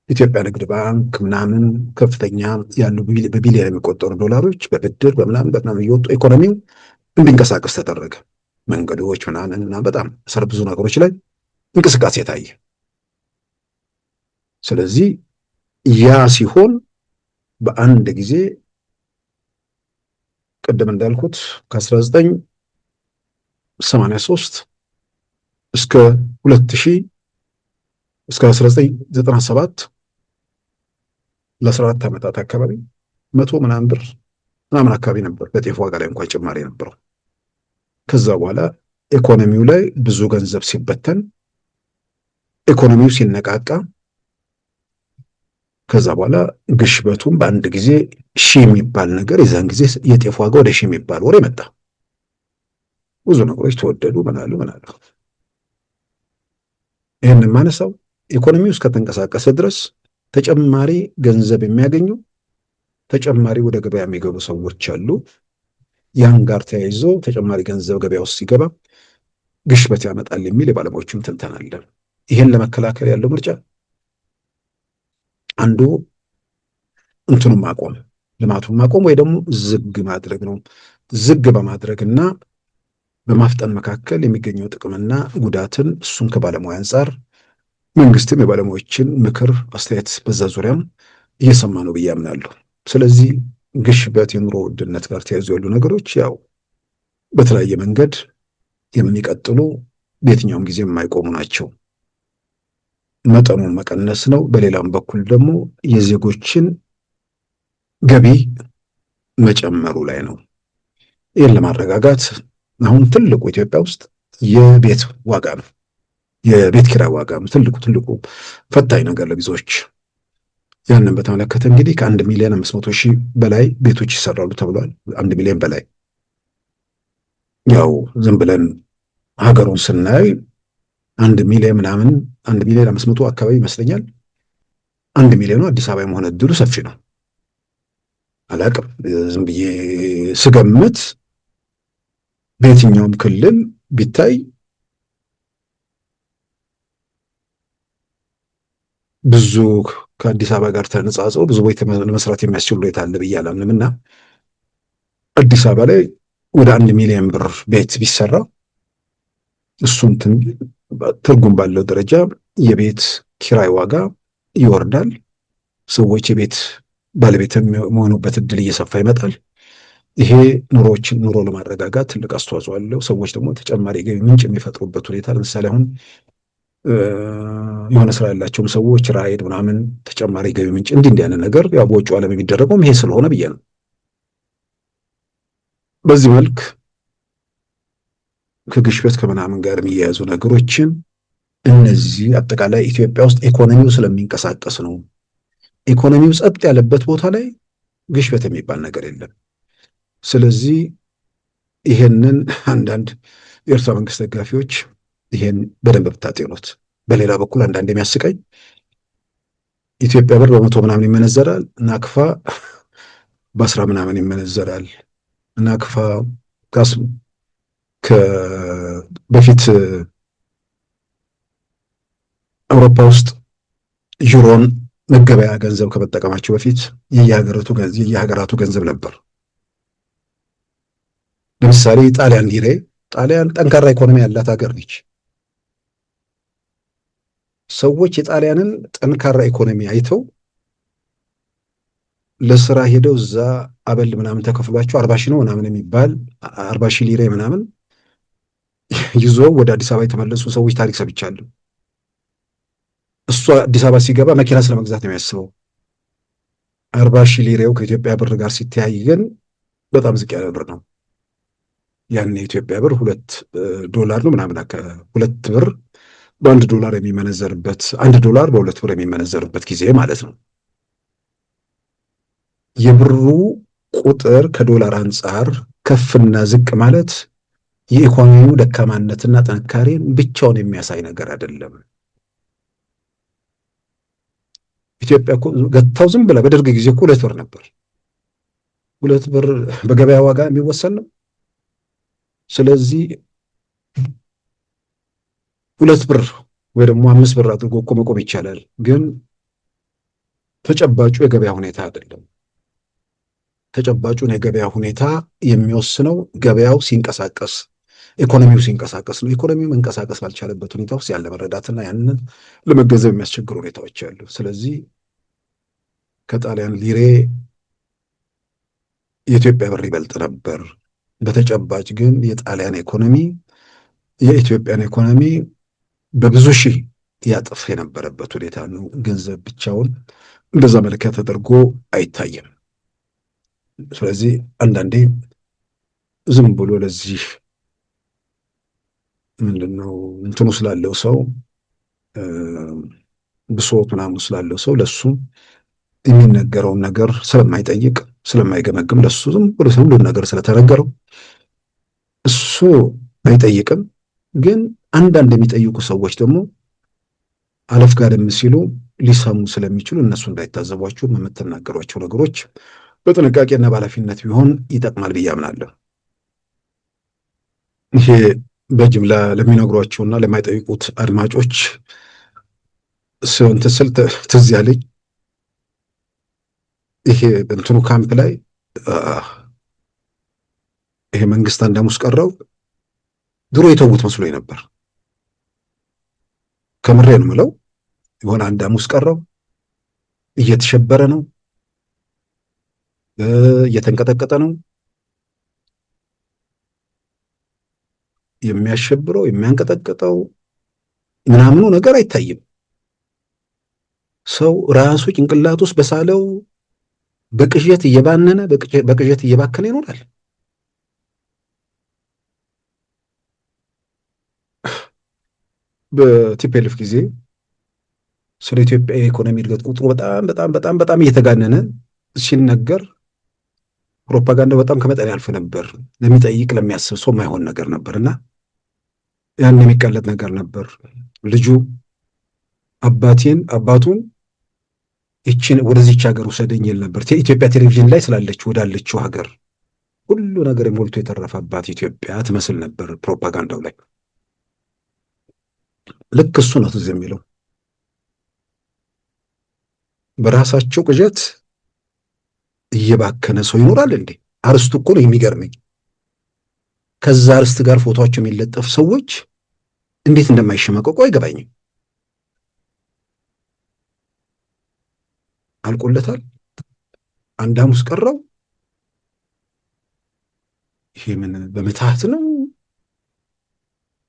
ኢትዮጵያ ንግድ ባንክ ምናምን ከፍተኛ ያሉ በቢሊዮን የሚቆጠሩ ዶላሮች በብድር በምናምን እየወጡ ኢኮኖሚው እንዲንቀሳቀስ ተደረገ። መንገዶች ምናምን እና በጣም ብዙ ነገሮች ላይ እንቅስቃሴ ታየ። ስለዚህ ያ ሲሆን በአንድ ጊዜ ቀደም እንዳልኩት ከ1983 እስከ 2000 እስከ 1997 ለ14 ዓመታት አካባቢ 100 ምናምን ብር ምናምን አካባቢ ነበር በጤፍ ዋጋ ላይ እንኳን ጭማሪ ነበረው። ከዛ በኋላ ኢኮኖሚው ላይ ብዙ ገንዘብ ሲበተን ኢኮኖሚው ሲነቃቃ ከዛ በኋላ ግሽበቱም በአንድ ጊዜ ሺህ የሚባል ነገር የዛን ጊዜ የጤፍ ዋጋ ወደ ሺህ የሚባል ወሬ መጣ። ብዙ ነገሮች ተወደዱ ምናሉ። ይህን ማነሳው ኢኮኖሚው እስከተንቀሳቀሰ ድረስ ተጨማሪ ገንዘብ የሚያገኙ ተጨማሪ ወደ ገበያ የሚገቡ ሰዎች አሉ። ያን ጋር ተያይዞ ተጨማሪ ገንዘብ ገበያ ውስጥ ሲገባ ግሽበት ያመጣል የሚል የባለሙያዎችም ትንተና አለ። ይሄን ለመከላከል ያለው ምርጫ አንዱ እንትኑን ማቆም ልማቱን ማቆም ወይ ደግሞ ዝግ ማድረግ ነው። ዝግ በማድረግና በማፍጠን መካከል የሚገኘው ጥቅምና ጉዳትን እሱን ከባለሙያ አንጻር መንግስትም የባለሙያዎችን ምክር አስተያየት በዛ ዙሪያም እየሰማ ነው ብዬ አምናለሁ። ስለዚህ ግሽበት የኑሮ ውድነት ጋር ተያይዞ ያሉ ነገሮች ያው በተለያየ መንገድ የሚቀጥሉ በየትኛውም ጊዜ የማይቆሙ ናቸው። መጠኑን መቀነስ ነው። በሌላም በኩል ደግሞ የዜጎችን ገቢ መጨመሩ ላይ ነው። ይህን ለማረጋጋት አሁን ትልቁ ኢትዮጵያ ውስጥ የቤት ዋጋ ነው። የቤት ኪራይ ዋጋ ነው ትልቁ ፈታኝ ነገር ለብዙዎች። ያንን በተመለከተ እንግዲህ ከ1,500,000 በላይ ቤቶች ይሰራሉ ተብሏል። 1 ሚሊዮን በላይ ያው ዝም ብለን ሀገሩን ስናይ 1 ሚሊዮን ምናምን 1,500,000 አካባቢ ይመስለኛል። 1 ሚሊዮኑ አዲስ አበባ የመሆን እድሉ ሰፊ ነው። አላቅም ዝም ብዬ ስገምት በየትኛውም ክልል ቢታይ ብዙ ከአዲስ አበባ ጋር ተነጻጽሮ ብዙ ቤት ለመስራት የሚያስችል ሁኔታ አለ ብዬ አላምንም። እና አዲስ አበባ ላይ ወደ 1 ሚሊዮን ብር ቤት ቢሰራ እሱን ትርጉም ባለው ደረጃ የቤት ኪራይ ዋጋ ይወርዳል። ሰዎች የቤት ባለቤት የሚሆኑበት እድል እየሰፋ ይመጣል። ይሄ ኑሮ ለማረጋጋት ትልቅ አስተዋጽኦ አለው። ሰዎች ደግሞ ተጨማሪ ገቢ ምንጭ የሚፈጥሩበት ሁኔታ ለምሳሌ አሁን የሆነ ስራ ያላቸውም ሰዎች ራይድ ምናምን ተጨማሪ ገቢ ምንጭ እንዲህ አይነት ነገር ያው በውጭ ዓለም የሚደረገውም ይሄ ስለሆነ ብዬ ነው። በዚህ መልክ ከግሽበት ከምናምን ጋር የሚያያዙ ነገሮችን እነዚህ አጠቃላይ ኢትዮጵያ ውስጥ ኢኮኖሚው ስለሚንቀሳቀስ ነው። ኢኮኖሚው ጸጥ ያለበት ቦታ ላይ ግሽበት የሚባል ነገር የለም። ስለዚህ ይሄንን አንዳንድ የኤርትራ መንግስት ደጋፊዎች ይሄን በደንብ ብታጤኑት። በሌላ በኩል አንዳንድ የሚያስቀኝ ኢትዮጵያ ብር በመቶ ምናምን ይመነዘራል፣ ናክፋ በ10 ምናምን ይመነዘራል። ናክፋ በፊት አውሮፓ ውስጥ ዩሮን መገበያ ገንዘብ ከመጠቀማቸው በፊት የየሀገራቱ ገንዘብ ነበር። ለምሳሌ ጣሊያን ሊሬ፣ ጣሊያን ጠንካራ ኢኮኖሚ ያላት ሀገር ነች። ሰዎች የጣሊያንን ጠንካራ ኢኮኖሚ አይተው ለስራ ሄደው እዛ አበል ምናምን ተከፍሏቸው 40 ሺህ ነው ምናምን የሚባል 40 ሺህ ሊሬ ምናምን ይዞ ወደ አዲስ አበባ የተመለሱ ሰዎች ታሪክ ሰምቻለሁ። እሱ አዲስ አበባ ሲገባ መኪና ስለመግዛት ነው የሚያስበው። 40 ሺህ ሊሬው ከኢትዮጵያ ብር ጋር ሲተያይ ግን በጣም ዝቅ ያለ ብር ነው። ያን የኢትዮጵያ ብር $2 ነው ምናምን፣ ሁለት ብር $1 የሚመነዘርበት $1 በ2 ብር የሚመነዘርበት ጊዜ ማለት ነው። የብሩ ቁጥር ከዶላር አንጻር ከፍና ዝቅ ማለት የኢኮኖሚው ደካማነትና ጥንካሬን ብቻውን የሚያሳይ ነገር አይደለም። ኢትዮጵያ እኮ ገታው ዝም ብላ በደርግ ጊዜ እኮ 2 ብር ነበር። 2 ብር በገበያ ዋጋ የሚወሰን ነው። ስለዚህ 2 ብር ወይ ደግሞ 5 ብር አድርጎ እኮ መቆም ይቻላል። ግን ተጨባጩ የገበያ ሁኔታ አይደለም። ተጨባጩን የገበያ ሁኔታ የሚወስነው ገበያው ሲንቀሳቀስ፣ ኢኮኖሚው ሲንቀሳቀስ ነው። ኢኮኖሚው መንቀሳቀስ ባልቻለበት ሁኔታ ውስጥ ያለ መረዳትና ያንን ለመገንዘብ የሚያስቸግሩ ሁኔታዎች አሉ። ስለዚህ ከጣሊያን ሊሬ የኢትዮጵያ ብር ይበልጥ ነበር። በተጨባጭ ግን የጣሊያን ኢኮኖሚ የኢትዮጵያን ኢኮኖሚ በብዙ ሺህ ያጥፍ የነበረበት ሁኔታ ነው። ገንዘብ ብቻውን እንደዛ መለኪያ ተደርጎ አይታይም። ስለዚህ አንዳንዴ ዝም ብሎ ለዚህ ምንድነው እንትኑ ስላለው ሰው ብሶት ምናምን ስላለው ሰው ለሱ የሚነገረውን ነገር ስለማይጠይቅ ስለማይገመግም ለሱ ዝም ብሎ ሁሉም ነገር ስለተነገረው እሱ አይጠይቅም። ግን አንዳንድ የሚጠይቁ ሰዎች ደግሞ አለፍ ጋደም ሲሉ ሊሰሙ ስለሚችሉ እነሱ እንዳይታዘቧቸው የምትናገሯቸው ነገሮች በጥንቃቄና በኃላፊነት ቢሆን ይጠቅማል ብዬ አምናለሁ። ይሄ በጅምላ ለሚነግሯቸውና ለማይጠይቁት አድማጮች እንትን ስል ትዝ ያለኝ ይሄ እንትኑ ካምፕ ላይ ይሄ መንግስት አንድ ሐሙስ ቀረው ድሮ የተውት መስሎኝ ነበር። ከምሬ ነው የምለው። የሆነ አንድ ሐሙስ ቀረው እየተሸበረ ነው፣ እየተንቀጠቀጠ ነው። የሚያሸብረው የሚያንቀጠቅጠው ምናምኑ ነገር አይታይም። ሰው ራሱ ጭንቅላት ውስጥ በሳለው በቅዠት እየባነነ በቅዠት እየባከነ ይኖራል። በቲፒኤልኤፍ ጊዜ ስለ ኢትዮጵያ የኢኮኖሚ እድገት ቁጥሩ በጣም በጣም በጣም በጣም እየተጋነነ ሲነገር ፕሮፓጋንዳ በጣም ከመጠን ያልፍ ነበር። ለሚጠይቅ ለሚያስብ ሰው የማይሆን ነገር ነበርና ያን የሚቀለጥ ነገር ነበር። ልጁ አባቱን ይችን ወደዚች ሀገር ውሰደኝ ይል ነበር። ኢትዮጵያ ቴሌቪዥን ላይ ስላለችው ወዳለችው ሀገር ሁሉ ነገር ሞልቶ የተረፈባት ኢትዮጵያ ትመስል ነበር ፕሮፓጋንዳው ላይ። ልክ እሱ ነው ትዝ የሚለው። በራሳቸው ቅዠት እየባከነ ሰው ይኖራል እንዴ? አርስቱ እኮ ነው የሚገርመኝ። ከዛ አርስት ጋር ፎቶቸው የሚለጠፍ ሰዎች እንዴት እንደማይሸመቀቁ አይገባኝም። አልቆለታል። አንድ ሐሙስ ቀረው። ይሄ ምን በምትሃት ነው?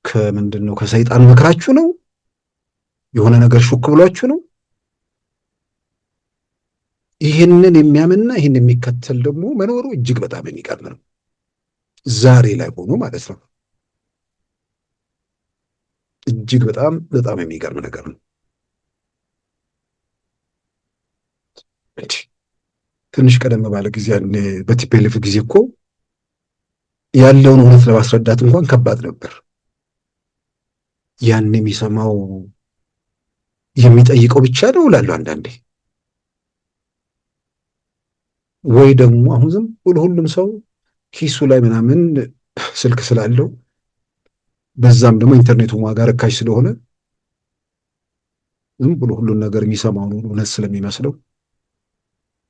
ከምንድን ነው? ከሰይጣን መክራችሁ ነው? የሆነ ነገር ሹክ ብሏችሁ ነው? ይህንን የሚያምንና ይህን የሚከተል ደግሞ መኖሩ እጅግ በጣም የሚቀርብ ነው። ዛሬ ላይ ሆኖ ማለት ነው። እጅግ በጣም በጣም የሚገርም ነገር ነው። ትንሽ ቀደም ባለ ጊዜ ያኔ በቲፒኤልኤፍ ጊዜ እኮ ያለውን እውነት ለማስረዳት እንኳን ከባድ ነበር። ያን የሚሰማው የሚጠይቀው ብቻ ነው እላለሁ አንዳንዴ። ወይ ደግሞ አሁን ዝም ብሎ ሁሉም ሰው ኪሱ ላይ ምናምን ስልክ ስላለው በዛም ደግሞ ኢንተርኔቱ ዋጋ ርካሽ ስለሆነ ዝም ብሎ ሁሉን ነገር የሚሰማውን ሁሉ እውነት ስለሚመስለው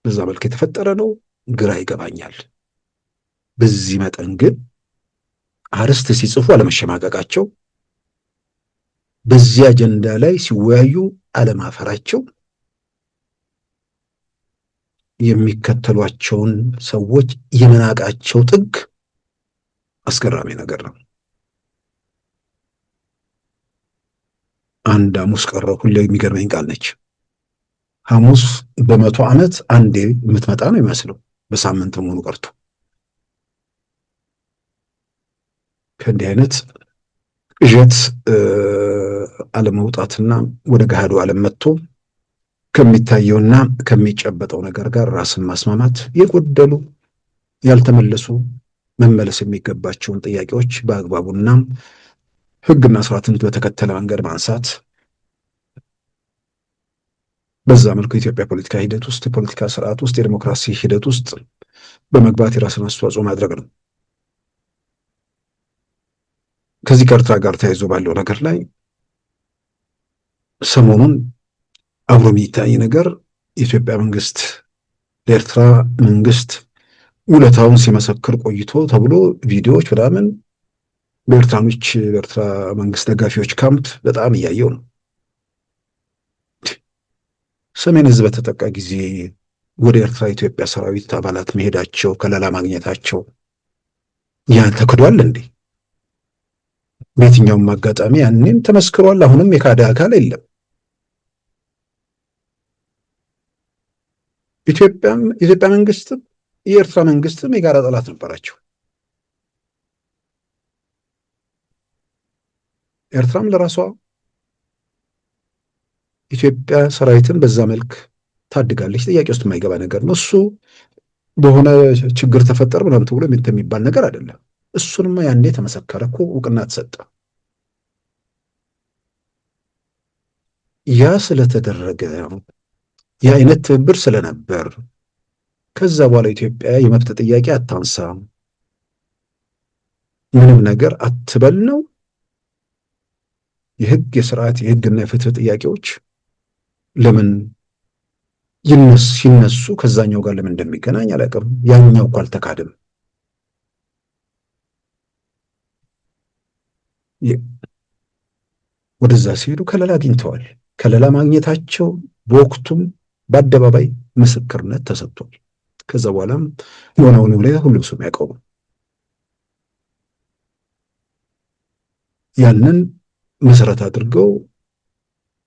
በዛ መልክ የተፈጠረ ነው። ግራ ይገባኛል። በዚህ መጠን ግን አርዕስት ሲጽፉ አለመሸማቀቃቸው፣ በዚህ አጀንዳ ላይ ሲወያዩ አለማፈራቸው፣ የሚከተሏቸውን ሰዎች የመናቃቸው ጥግ አስገራሚ ነገር ነው። አንድ ሐሙስ ቀረው ሁሌ የሚገርመኝ ቃል ነች። ሐሙስ በ100 ዓመት አንዴ የምትመጣ ነው የሚመስለው፣ በሳምንት መሆኑ ቀርቶ። ከእንዲህ አይነት ቅዠት አለመውጣትና ወደ ገሃዱ ዓለም መጥቶ ከሚታየውና ከሚጨበጠው ነገር ጋር ራስን ማስማማት፣ የጎደሉ ያልተመለሱ መመለስ የሚገባቸውን ጥያቄዎች በአግባቡና ሕግና ስርዓትን በተከተለ መንገድ ማንሳት፣ በዛ መልኩ የኢትዮጵያ ፖለቲካ ሂደት ውስጥ፣ የፖለቲካ ስርዓት ውስጥ፣ የዲሞክራሲ ሂደት ውስጥ በመግባት የራስን አስተዋጽኦ ማድረግ ነው። ከዚህ ከኤርትራ ጋር ተያይዞ ባለው ነገር ላይ ሰሞኑን አብሮ የሚታይ ነገር የኢትዮጵያ መንግስት ለኤርትራ መንግስት ውለታውን ሲመሰክር ቆይቶ ተብሎ ቪዲዮዎች ምናምን በኤርትራኖች በኤርትራ መንግስት ደጋፊዎች ካምፕ በጣም እያየው ነው። ሰሜን ህዝብ በተጠቃ ጊዜ ወደ ኤርትራ የኢትዮጵያ ሰራዊት አባላት መሄዳቸው፣ ከለላ ማግኘታቸው ያን ተክዷል እንዴ? በየትኛውም አጋጣሚ ያንን ተመስክሯል። አሁንም የካደ አካል የለም። የኢትዮጵያ መንግስትም የኤርትራ መንግስትም የጋራ ጠላት ነበራቸው። ኤርትራም ለራሷ ኢትዮጵያ ሰራዊትን በዛ መልክ ታድጋለች። ጥያቄ ውስጥ የማይገባ ነገር ነው። እሱ በሆነ ችግር ተፈጠረ ምናምን ተብሎ የሚባል ነገር አይደለም። እሱንማ ያኔ ተመሰከረ እኮ፣ እውቅና ተሰጠ። ያ ስለተደረገ የአይነት ትብብር ስለነበር ከዛ በኋላ ኢትዮጵያ የመብት ጥያቄ አታንሳ፣ ምንም ነገር አትበል ነው። የህግ የስርዓት የህግና የፍትህ ጥያቄዎች ለምን ሲነሱ ከዛኛው ጋር ለምን እንደሚገናኝ አላውቅም። ያኛው እኮ አልተካድም። ወደዛ ሲሄዱ ከለላ አግኝተዋል። ከለላ ማግኘታቸው በወቅቱም በአደባባይ ምስክርነት ተሰጥቷል። ከዛ በኋላም የሆነውን ሁኔታ ሁሉም ሰው የሚያውቀው ያንን መሰረት አድርገው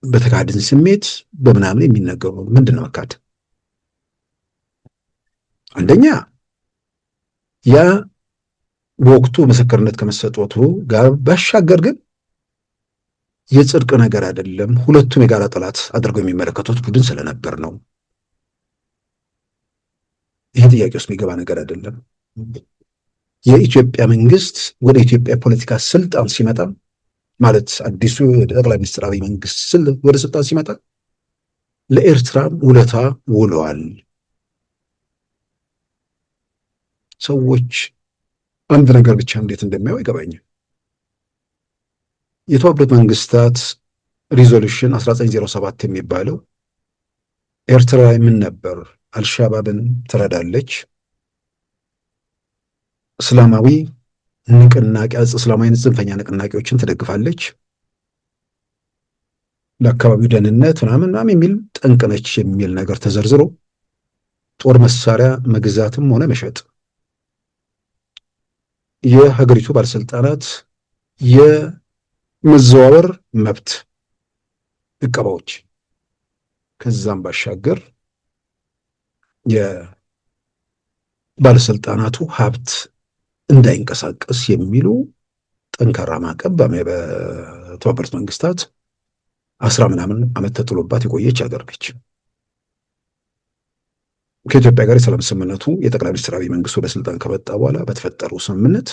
በተካድን ስሜት በምናምን የሚነገሩ ምንድን ነው መካድ? አንደኛ ያ በወቅቱ ምስክርነት ከመሰጠቱ ጋር ባሻገር ግን የጽድቅ ነገር አይደለም። ሁለቱም የጋራ ጠላት አድርገው የሚመለከቱት ቡድን ስለነበር ነው። ይህ ጥያቄ ውስጥ የሚገባ ነገር አይደለም። የኢትዮጵያ መንግስት ወደ ኢትዮጵያ ፖለቲካ ስልጣን ሲመጣ ማለት አዲሱ ጠቅላይ ሚኒስትር አብይ መንግስት ወደ ስልጣን ሲመጣ ለኤርትራም ውለታ ውለዋል። ሰዎች አንድ ነገር ብቻ እንዴት እንደሚያው አይገባኝም። የተባበሩት መንግስታት ሪዞሉሽን 1907 የሚባለው ኤርትራ ምን ነበር? አልሻባብን ትረዳለች፣ እስላማዊ ንቅናቄ እስላማዊ ጽንፈኛ ንቅናቄዎችን ትደግፋለች፣ ለአካባቢው ደህንነት ምናምን የሚል ጠንቅ ነች የሚል ነገር ተዘርዝሮ ጦር መሳሪያ መግዛትም ሆነ መሸጥ የሀገሪቱ ባለስልጣናት የመዘዋወር መብት እቀባዎች፣ ከዛም ባሻገር የባለስልጣናቱ ሀብት እንዳይንቀሳቀስ የሚሉ ጠንካራ ማዕቀብ በተባበሩት መንግስታት 10 ምናምን ዓመት ተጥሎባት የቆየች ሀገር ነች። ከኢትዮጵያ ጋር የሰላም ስምምነቱ የጠቅላይ ሚኒስትር አብይ መንግስት ወደ ስልጣን ከመጣ በኋላ በተፈጠረው ስምምነት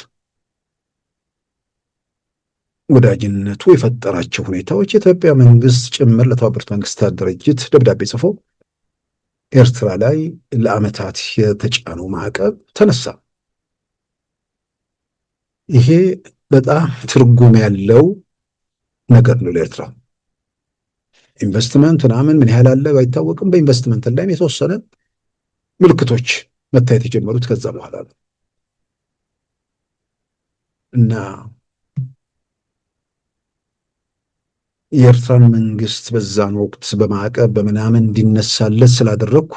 ወዳጅነቱ የፈጠራቸው ሁኔታዎች የኢትዮጵያ መንግስት ጭምር ለተባበሩት መንግስታት ድርጅት ደብዳቤ ጽፎ ኤርትራ ላይ ለዓመታት የተጫነው ማዕቀብ ተነሳ። ይሄ በጣም ትርጉም ያለው ነገር ነው ለኤርትራ። ኢንቨስትመንት ምናምን ምን ያህል አለ ባይታወቅም በኢንቨስትመንት ላይም የተወሰነ ምልክቶች መታየት የጀመሩት ከዛ በኋላ ነው እና የኤርትራን መንግስት በዛን ወቅት በማዕቀብ በምናምን እንዲነሳለት ስላደረግኩ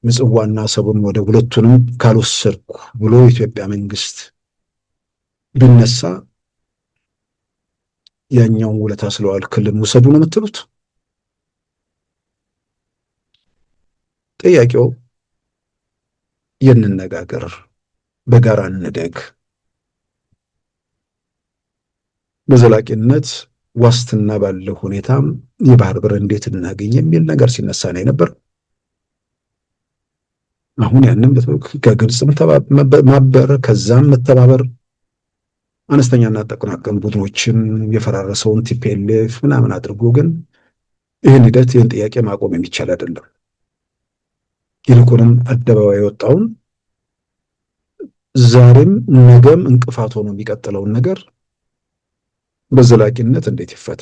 ምጽዋና አሰብን ወደ ሁለቱንም ካልወሰድኩ ብሎ የኢትዮጵያ መንግስት ቢነሳ ያኛውን ውለታ ስለዋልክልን ውሰዱ ነው የምትሉት? ጥያቄው የንነጋገር፣ በጋራ እንደግ፣ በዘላቂነት ዋስትና ባለው ሁኔታም የባህር በር እንዴት እናገኝ የሚል ነገር ሲነሳ ነው የነበር። አሁን ያንን ከግብጽ ማበር ከዛም መተባበር አነስተኛና ጥቃቅን ቡድኖችን የፈራረሰውን ቲፒኤልኤፍ ምናምን አድርጎ ግን ይህን ሂደት ይህን ጥያቄ ማቆም የሚቻል አይደለም። ይልቁንም አደባባይ የወጣውን ዛሬም ነገም እንቅፋት ሆኖ የሚቀጥለውን ነገር በዘላቂነት እንዴት ይፈታ፣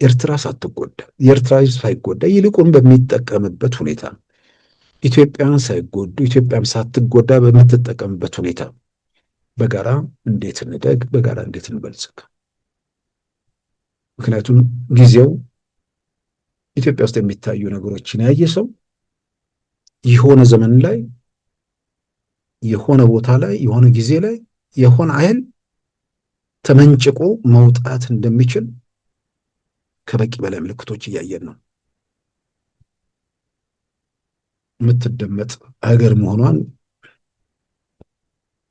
ኤርትራ ሳትጎዳ የኤርትራ ሕዝብ ሳይጎዳ ይልቁን በሚጠቀምበት ሁኔታ ኢትዮጵያን ሳይጎዱ ኢትዮጵያም ሳትጎዳ በምትጠቀምበት ሁኔታ በጋራ እንዴት እንደግ፣ በጋራ እንዴት እንበልጽግ። ምክንያቱም ጊዜው ኢትዮጵያ ውስጥ የሚታዩ ነገሮችን ያየ ሰው የሆነ ዘመን ላይ የሆነ ቦታ ላይ የሆነ ጊዜ ላይ የሆነ ኃይል ተመንጭቆ መውጣት እንደሚችል ከበቂ በላይ ምልክቶች እያየን ነው። የምትደመጥ ሀገር መሆኗን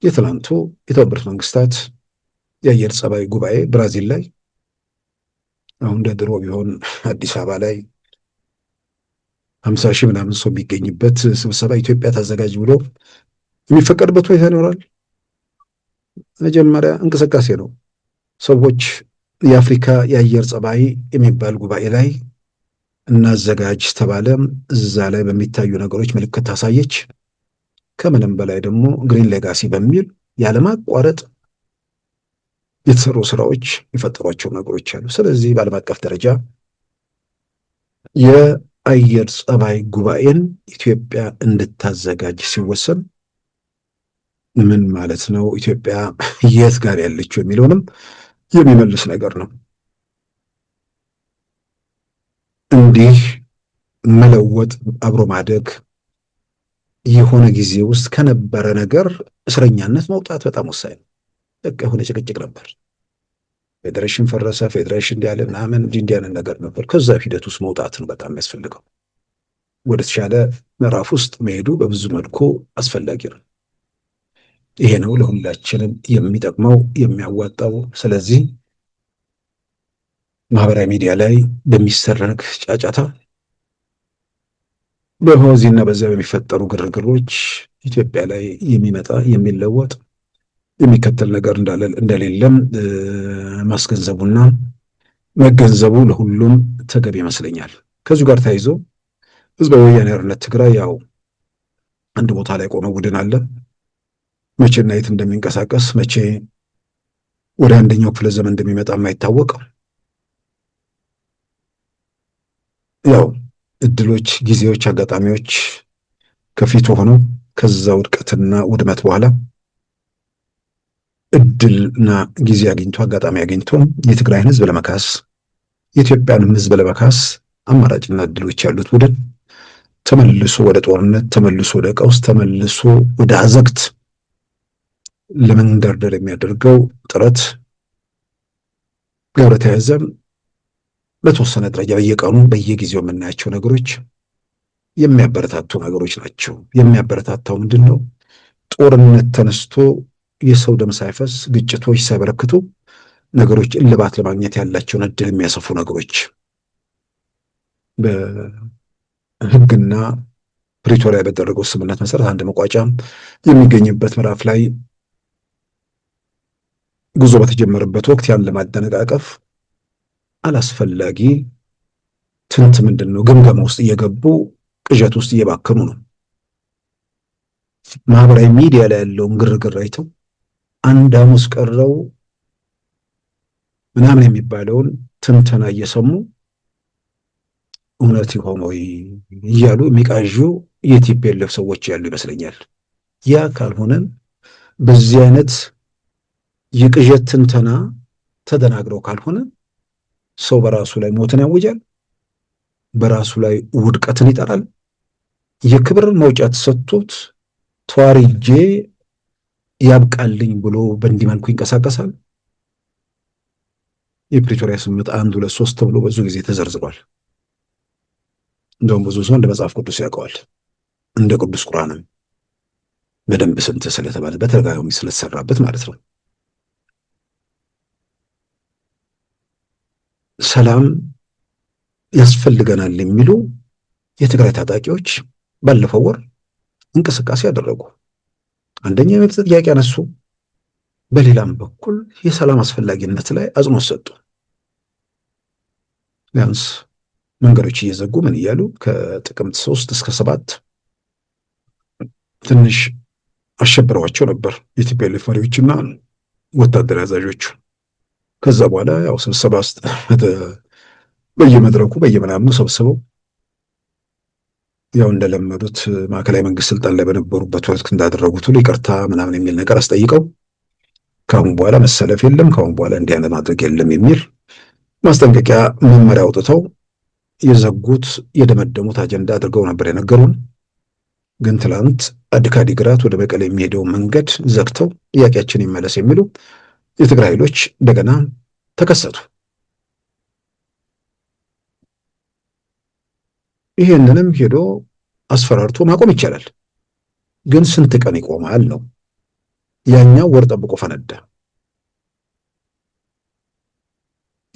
የትላንቱ የተባበሩት መንግስታት የአየር ጸባይ ጉባኤ ብራዚል ላይ አሁን እንደ ድሮ ቢሆን አዲስ አበባ ላይ 50 ሺህ ምናምን ሰው የሚገኝበት ስብሰባ ኢትዮጵያ ታዘጋጅ ብሎ የሚፈቀድበት ሁኔታ ይኖራል። መጀመሪያ እንቅስቃሴ ነው። ሰዎች የአፍሪካ የአየር ጸባይ የሚባል ጉባኤ ላይ እናዘጋጅ ተባለ። እዛ ላይ በሚታዩ ነገሮች ምልክት ታሳየች። ከምንም በላይ ደግሞ ግሪን ሌጋሲ በሚል ያለማቋረጥ የተሰሩ ስራዎች የፈጠሯቸው ነገሮች አሉ። ስለዚህ በዓለም አቀፍ ደረጃ የአየር ጸባይ ጉባኤን ኢትዮጵያ እንድታዘጋጅ ሲወሰን ምን ማለት ነው? ኢትዮጵያ የት ጋር ያለችው የሚለውንም የሚመልስ ነገር ነው። እንዲህ መለወጥ፣ አብሮ ማደግ የሆነ ጊዜ ውስጥ ከነበረ ነገር እስረኛነት መውጣት በጣም ወሳኝ ነው። በቃ የሆነ ጭቅጭቅ ነበር። ፌዴሬሽን ፈረሰ፣ ፌዴሬሽን እንዲያለ ምናምን እንዲያለ ነገር ነበር። ከዛ ሂደት ውስጥ መውጣት ነው በጣም የሚያስፈልገው። ወደ ተሻለ ምዕራፍ ውስጥ መሄዱ በብዙ መልኩ አስፈላጊ ነው። ይሄ ነው ለሁላችንም የሚጠቅመው የሚያዋጣው። ስለዚህ ማህበራዊ ሚዲያ ላይ በሚሰረግ ጫጫታ በሆዚና በዚያ በሚፈጠሩ ግርግሮች ኢትዮጵያ ላይ የሚመጣ የሚለወጥ የሚከተል ነገር እንደሌለም ማስገንዘቡና መገንዘቡ ለሁሉም ተገቢ ይመስለኛል። ከዚሁ ጋር ተያይዞ ህዝባዊ ወያነ ሓርነት ትግራይ ያው አንድ ቦታ ላይ ቆመ ቡድን አለ። መቼና የት እንደሚንቀሳቀስ መቼ ወደ አንደኛው ክፍለ ዘመን እንደሚመጣ የማይታወቅ ያው እድሎች፣ ጊዜዎች፣ አጋጣሚዎች ከፊቱ ሆነው ከዛ ውድቀትና ውድመት በኋላ እድልና ጊዜ አግኝቶ አጋጣሚ አግኝቶ የትግራይን ህዝብ ለመካስ የኢትዮጵያንም ህዝብ ለመካስ አማራጭና እድሎች ያሉት ቡድን ተመልሶ ወደ ጦርነት፣ ተመልሶ ወደ ቀውስ፣ ተመልሶ ወደ አዘቅት ለመንደርደር የሚያደርገው ጥረት ጋር ተያይዘ በተወሰነ ደረጃ በየቀኑ በየጊዜው የምናያቸው ነገሮች የሚያበረታቱ ነገሮች ናቸው። የሚያበረታታው ምንድን ነው? ጦርነት ተነስቶ የሰው ደም ሳይፈስ ግጭቶች ሳይበረክቱ ነገሮች እልባት ለማግኘት ያላቸውን እድል የሚያሰፉ ነገሮች በህግና ፕሪቶሪያ በተደረገው ስምምነት መሰረት አንድ መቋጫ የሚገኝበት ምዕራፍ ላይ ጉዞ በተጀመረበት ወቅት ያን ለማደነቃቀፍ አላስፈላጊ ምንድን ነው ግምገማ ውስጥ እየገቡ ቅዠት ውስጥ እየባከኑ ነው። ማህበራዊ ሚዲያ ላይ ያለውን ግርግር አይተው አንድ ሐሙስ ቀረው ምናምን የሚባለውን ትንተና እየሰሙ እውነት ይሆን ወይ እያሉ የሚቃዡ የቲፒኤልኤፍ ሰዎች ያሉ ይመስለኛል። ያ ካልሆነ በዚህ አይነት የቅዠት ትንተና ተደናግረው ካልሆነ ሰው በራሱ ላይ ሞትን ያውጃል፣ በራሱ ላይ ውድቀትን ይጠራል። የክብር መውጫ ተሰጥቶት ተዋርጄ ያብቃልኝ ብሎ በእንዲህ መልኩ ይንቀሳቀሳል። የፕሪቶሪያ ስምምነት 1 2 3 ተብሎ ብዙ ጊዜ ተዘርዝሯል። እንደውም ብዙ ሰው እንደ መጽሐፍ ቅዱስ ያውቀዋል፣ እንደ ቅዱስ ቁርአንም በደንብ ስንት ስለተባለ በተደጋጋሚ ስለተሰራበት ማለት ነው። ሰላም ያስፈልገናል የሚሉ የትግራይ ታጣቂዎች ባለፈው ወር እንቅስቃሴ ያደረጉ፣ አንደኛ የመብት ጥያቄ ያነሱ፣ በሌላም በኩል የሰላም አስፈላጊነት ላይ አጽንኦት ሰጡ። ቢያንስ መንገዶች እየዘጉ ምን እያሉ ከጥቅምት 3 እስከ 7 ትንሽ አሸብረዋቸው ነበር የቲፒኤልኤፍ መሪዎችና ወታደራዊ አዛዦቹ። ከዛ በኋላ ያው ስብሰባ ውስጥ በየመድረኩ በየምናምኑ ሰብስበው ያው እንደለመዱት ማዕከላዊ መንግስት ስልጣን ላይ በነበሩበት ወቅት እንዳደረጉት ሁሉ ይቅርታ ምናምን የሚል ነገር አስጠይቀው ከአሁን በኋላ መሰለፍ የለም፣ ከአሁን በኋላ እንዲህ አይነት ማድረግ የለም የሚል ማስጠንቀቂያ መመሪያ አውጥተው የዘጉት የደመደሙት አጀንዳ አድርገው ነበር የነገሩን። ግን ትላንት ከአዲግራት ወደ መቀሌ የሚሄደው መንገድ ዘግተው ጥያቄያችን ይመለስ የሚሉ የትግራይ ኃይሎች እንደገና ተከሰቱ። ይሄንንም ሄዶ አስፈራርቶ ማቆም ይቻላል፣ ግን ስንት ቀን ይቆማል ነው። ያኛው ወር ጠብቆ ፈነዳ።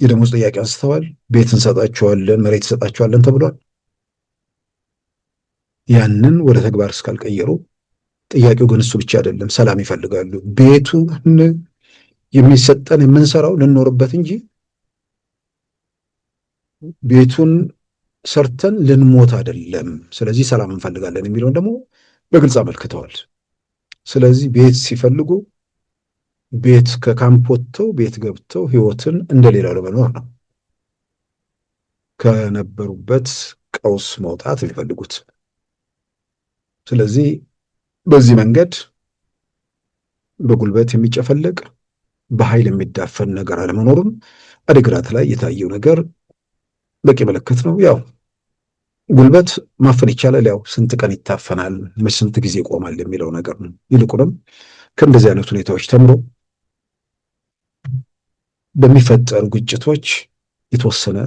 የደሞዝ ጥያቄ አንስተዋል። ቤት እንሰጣቸዋለን፣ መሬት እንሰጣቸዋለን ተብሏል። ያንን ወደ ተግባር እስካልቀየሩ ጥያቄው ግን እሱ ብቻ አይደለም፣ ሰላም ይፈልጋሉ። ቤቱን የሚሰጠን የምንሰራው ልንኖርበት እንጂ ቤቱን ሰርተን ልንሞት አይደለም። ስለዚህ ሰላም እንፈልጋለን የሚለውን ደግሞ በግልጽ አመልክተዋል። ስለዚህ ቤት ሲፈልጉ ቤት ከካምፕ ወጥተው ቤት ገብተው ህይወትን እንደሌላው ለመኖር ነው፣ ከነበሩበት ቀውስ መውጣት የሚፈልጉት። ስለዚህ በዚህ መንገድ በጉልበት የሚጨፈለቅ በኃይል የሚዳፈን ነገር አለመኖሩም አዲግራት ላይ የታየው ነገር በቂ ምልክት ነው። ያው ጉልበት ማፈን ይቻላል፣ ያው ስንት ቀን ይታፈናል፣ ስንት ጊዜ ይቆማል የሚለው ነገር ነው። ይልቁንም ከእንደዚህ አይነት ሁኔታዎች ተምሮ በሚፈጠሩ ግጭቶች የተወሰነ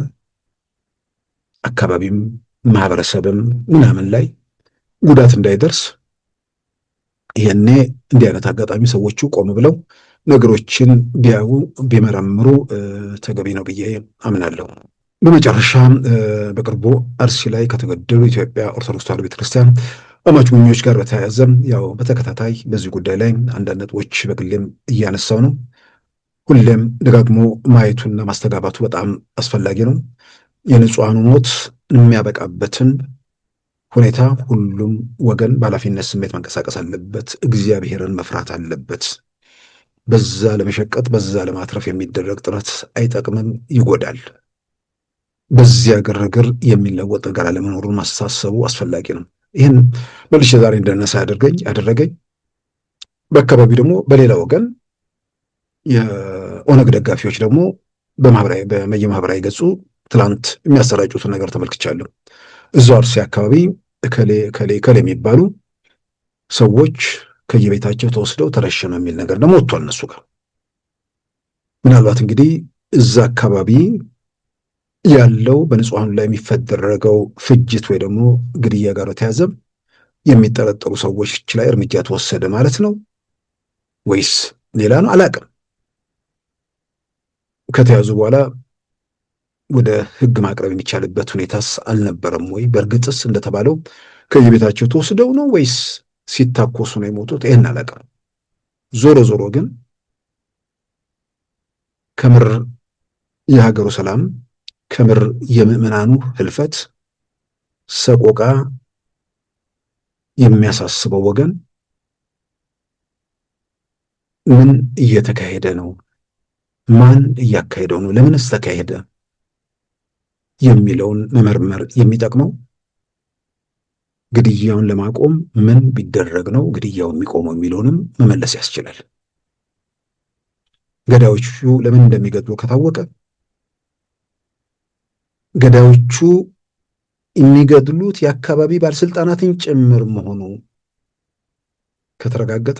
አካባቢም ማህበረሰብም ምናምን ላይ ጉዳት እንዳይደርስ ይሄኔ እንዲህ አይነት አጋጣሚ ሰዎቹ ቆም ብለው ነገሮችን ቢያዩ ቢመረምሩ ተገቢ ነው ብዬ አምናለሁ። በመጨረሻ በቅርቡ አርሲ ላይ ከተገደሉ ኢትዮጵያ ኦርቶዶክስ ተዋሕዶ ቤተክርስቲያን አማኞች ጋር በተያያዘ ያው በተከታታይ በዚህ ጉዳይ ላይ አንዳንድ ነጥቦች በግሌም እያነሳው ነው። ሁሌም ደጋግሞ ማየቱና ማስተጋባቱ በጣም አስፈላጊ ነው። የንጹሐኑ ሞት የሚያበቃበትን ሁኔታ ሁሉም ወገን በኃላፊነት ስሜት መንቀሳቀስ አለበት። እግዚአብሔርን መፍራት አለበት። በዛ ለመሸቀጥ በዛ ለማትረፍ የሚደረግ ጥረት አይጠቅምም፣ ይጎዳል። በዚያ ግርግር የሚለወጥ ነገር አለመኖሩን ማሳሰቡ አስፈላጊ ነው። ይህን መልሼ ዛሬ እንደነሳ ያደረገኝ በአካባቢው ደግሞ በሌላ ወገን የኦነግ ደጋፊዎች ደግሞ በየማህበራዊ ገጹ ትላንት የሚያሰራጩትን ነገር ተመልክቻለሁ። እዛው አርሲ አካባቢ እከሌ የሚባሉ ሰዎች ከየቤታቸው ተወስደው ተረሸኑ የሚል ነገር ደግሞ ወጥቷል እነሱ ጋር። ምናልባት እንግዲህ እዛ አካባቢ ያለው በንጹሐኑ ላይ የሚፈደረገው ፍጅት ወይ ደግሞ ግድያ ጋር ተያዘ የሚጠረጠሩ ሰዎች ላይ እርምጃ ተወሰደ ማለት ነው ወይስ ሌላ ነው? አላቅም። ከተያዙ በኋላ ወደ ሕግ ማቅረብ የሚቻልበት ሁኔታስ አልነበረም ወይ? በእርግጥስ እንደተባለው ከየቤታቸው ተወስደው ነው ወይስ ሲታኮሱ ነው የሞቱት? ይህን አላውቅም። ዞሮ ዞሮ ግን ከምር የሀገሩ ሰላም፣ ከምር የምዕመናኑ ህልፈት ሰቆቃ የሚያሳስበው ወገን ምን እየተካሄደ ነው? ማን እያካሄደው ነው? ለምንስ ተካሄደ? የሚለውን መመርመር የሚጠቅመው ግድያውን ለማቆም ምን ቢደረግ ነው ግድያው የሚቆመው የሚለውንም መመለስ ያስችላል። ገዳዮቹ ለምን እንደሚገድሉ ከታወቀ፣ ገዳዮቹ የሚገድሉት የአካባቢ ባለስልጣናትን ጭምር መሆኑ ከተረጋገጠ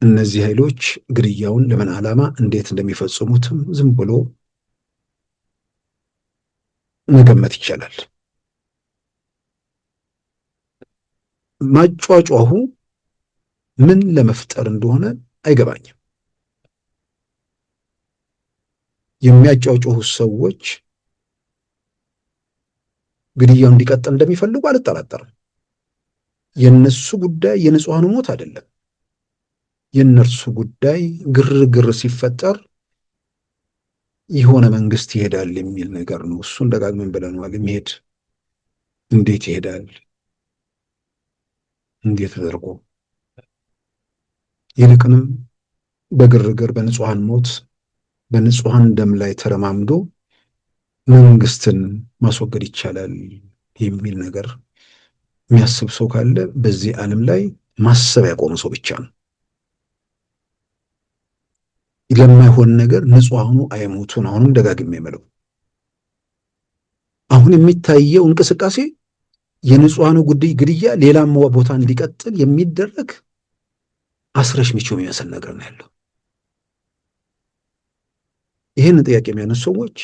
እነዚህ ኃይሎች ግድያውን ለምን ዓላማ እንዴት እንደሚፈጽሙትም ዝም ብሎ መገመት ይቻላል። ማጫጫሁ ምን ለመፍጠር እንደሆነ አይገባኝም። የሚያጫጫሁ ሰዎች ግድያው እንዲቀጥል እንደሚፈልጉ አልጠራጠርም። የነሱ ጉዳይ የንጹሃኑ ሞት አይደለም። የነርሱ ጉዳይ ግርግር ሲፈጠር የሆነ መንግስት ይሄዳል የሚል ነገር ነው። እሱን ደጋግመን ብለናል። የሚሄድ እንዴት ይሄዳል? እንዴት ተደርጎ? ይልቅንም በግርግር በንጹሃን ሞት በንጹሃን ደም ላይ ተረማምዶ መንግስትን ማስወገድ ይቻላል የሚል ነገር የሚያስብ ሰው ካለ በዚህ ዓለም ላይ ማሰብ ያቆመ ሰው ብቻ ነው። ለማይሆን ነገር ንጹሃኑ አይሞቱን። አሁንም ደጋግሜ የምለው አሁን የሚታየው እንቅስቃሴ የንጹሃኑ ግድያ ሌላም ቦታ እንዲቀጥል የሚደረግ አስረሽ ሚቸው የሚመስል ነገር ነው ያለው። ይህን ጥያቄ የሚያነሱ ሰዎች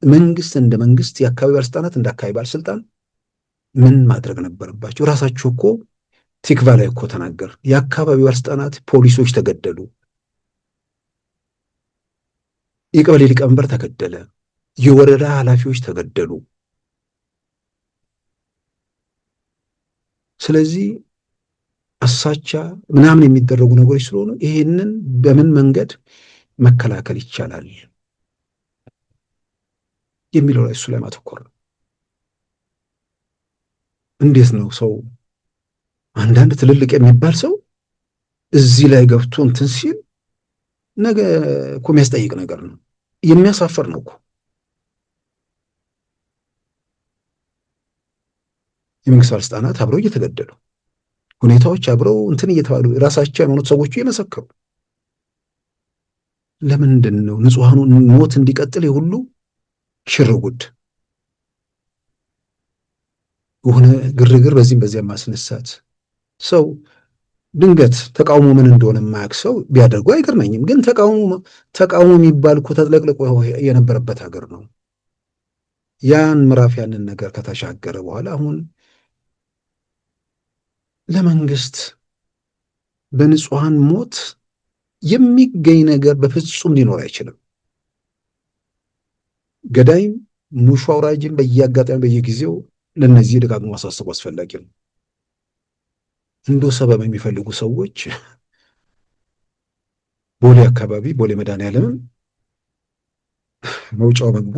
መንግስት እንደ መንግስት፣ የአካባቢ ባለስልጣናት እንደ አካባቢ ባለስልጣን ምን ማድረግ ነበረባቸው? ራሳቸው እኮ ቲክቫ ላይ እኮ ተናገር፣ የአካባቢ ባለስልጣናት ፖሊሶች ተገደሉ፣ የቀበሌ ሊቀመንበር ተገደለ፣ የወረዳ ኃላፊዎች ተገደሉ። ስለዚህ አሳቻ ምናምን የሚደረጉ ነገሮች ስለሆኑ ይሄንን በምን መንገድ መከላከል ይቻላል የሚለው ላይ እሱ ላይ ማተኮር ነው። እንዴት ነው ሰው አንዳንድ ትልልቅ የሚባል ሰው እዚህ ላይ ገብቶ እንትን ሲል ነገ እኮ የሚያስጠይቅ ነገር ነው፣ የሚያሳፈር ነው እኮ። የመንግስት ባለስልጣናት አብረው እየተገደሉ ሁኔታዎች አብረው እንትን እየተባሉ ራሳቸው የሃይማኖት ሰዎቹ እየመሰከሩ ለምንድን ነው ንጹሃኑን ሞት እንዲቀጥል የሁሉ ሽርጉድ የሆነ ግርግር በዚህም በዚያም ማስነሳት? ሰው ድንገት ተቃውሞ ምን እንደሆነ የማያውቅ ሰው ቢያደርጉ አይገርመኝም። ግን ተቃውሞ የሚባል እኮ ተጥለቅልቆ የነበረበት ሀገር ነው። ያን ምዕራፍ ያንን ነገር ከተሻገረ በኋላ አሁን ለመንግስት በንጹሃን ሞት የሚገኝ ነገር በፍጹም ሊኖር አይችልም። ገዳይም ሙሾ አውራጅም በየአጋጣሚ በየጊዜው ለነዚህ ደጋግሞ ማሳሰቡ አስፈላጊ ነው። እንደው ሰበብ የሚፈልጉ ሰዎች ቦሌ አካባቢ ቦሌ መድኃኔዓለም መውጫው መግቡ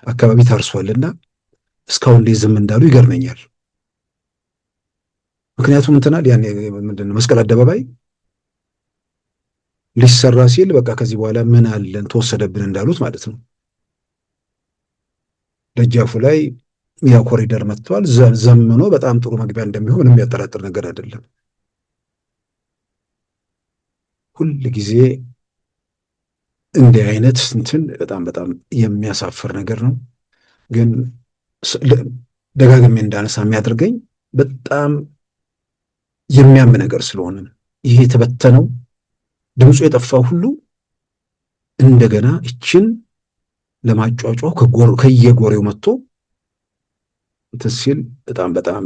አካባቢ ታርሷልና እስካሁን ላይ ዝም እንዳሉ ይገርመኛል። ምክንያቱም እንትናል ያኔ ምንድነው መስቀል አደባባይ ሊሰራ ሲል በቃ ከዚህ በኋላ ምን አለን ተወሰደብን እንዳሉት ማለት ነው። ደጃፉ ላይ ያ ኮሪደር መጥቷል። ዘምኖ በጣም ጥሩ መግቢያ እንደሚሆን የሚያጠራጥር ነገር አይደለም። ሁል ጊዜ እንዲህ አይነት እንትን በጣም በጣም የሚያሳፍር ነገር ነው። ግን ደጋግሜ እንዳነሳ የሚያደርገኝ በጣም የሚያም ነገር ስለሆነ ይሄ የተበተነው ድምፁ የጠፋው ሁሉ እንደገና እችን ለማጫጫው ከየጎሬው መጥቶ እንትን ሲል በጣም በጣም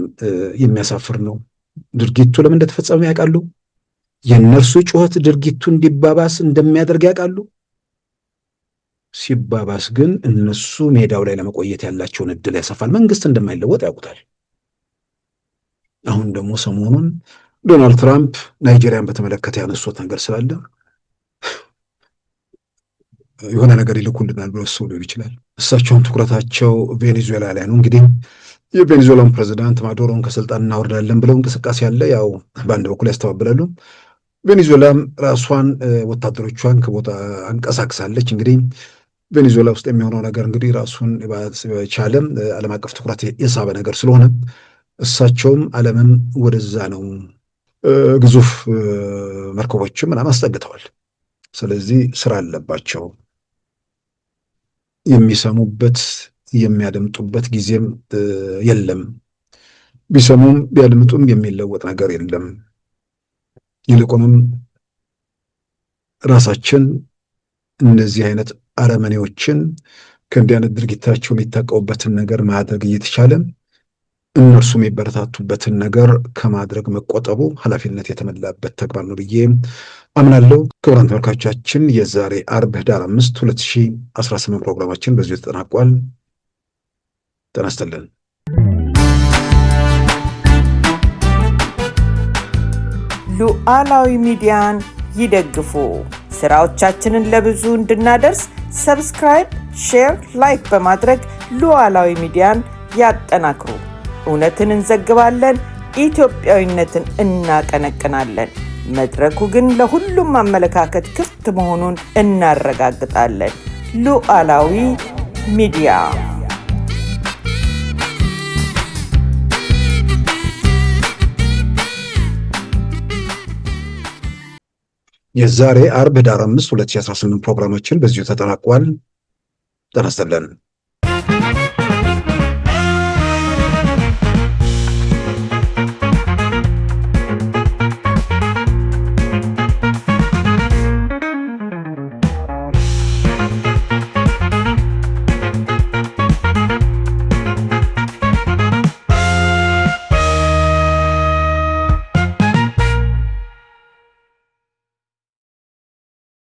የሚያሳፍር ነው። ድርጊቱ ለምን እንደተፈጸመ ያውቃሉ። የእነርሱ ጩኸት ድርጊቱ እንዲባባስ እንደሚያደርግ ያውቃሉ። ሲባባስ ግን እነሱ ሜዳው ላይ ለመቆየት ያላቸውን እድል ያሰፋል። መንግስት እንደማይለወጥ ያውቁታል። አሁን ደግሞ ሰሞኑን ዶናልድ ትራምፕ ናይጄሪያን በተመለከተ ያነሱት ነገር ስላለ የሆነ ነገር ይልኩልናል ብሎ ሰው ሊሆን ይችላል። እሳቸውን ትኩረታቸው ቬኔዙዌላ ላይ ነው። እንግዲህ የቬኔዙዌላን ፕሬዚዳንት ማዱሮን ከስልጣን እናወርዳለን ብለው እንቅስቃሴ አለ። ያው በአንድ በኩል ያስተባብላሉ። ቬኔዙዌላም ራሷን ወታደሮቿን ከቦታ አንቀሳቅሳለች። እንግዲህ ቬኔዙዌላ ውስጥ የሚሆነው ነገር እንግዲህ ራሱን በቻለ ዓለም አቀፍ ትኩረት የሳበ ነገር ስለሆነ እሳቸውም ዓለምም ወደዛ ነው ግዙፍ መርከቦችም ምናምን አስጠግተዋል። ስለዚህ ስራ አለባቸው። የሚሰሙበት የሚያደምጡበት ጊዜም የለም። ቢሰሙም ቢያደምጡም የሚለወጥ ነገር የለም። ይልቁንም ራሳችን እነዚህ አይነት አረመኔዎችን ከእንዲህ አይነት ድርጊታቸው የሚታቀቡበትን ነገር ማድረግ እየተቻለ እነርሱ የሚበረታቱበትን ነገር ከማድረግ መቆጠቡ ኃላፊነት የተሞላበት ተግባር ነው ብዬ አምናለሁ። ክቡራን ተመልካቾቻችን የዛሬ አርብ ህዳር 5 2018 ፕሮግራማችን በዚሁ ተጠናቋል። ጤና ይስጥልን። ሉዓላዊ ሚዲያን ይደግፉ። ስራዎቻችንን ለብዙ እንድናደርስ ሰብስክራይብ፣ ሼር፣ ላይክ በማድረግ ሉዓላዊ ሚዲያን ያጠናክሩ። እውነትን እንዘግባለን፣ ኢትዮጵያዊነትን እናቀነቅናለን። መድረኩ ግን ለሁሉም አመለካከት ክፍት መሆኑን እናረጋግጣለን። ሉዓላዊ ሚዲያ የዛሬ አርብ ህዳር 5 2018 ፕሮግራማችን በዚሁ ተጠናቋል። ጤና ይስጥልን።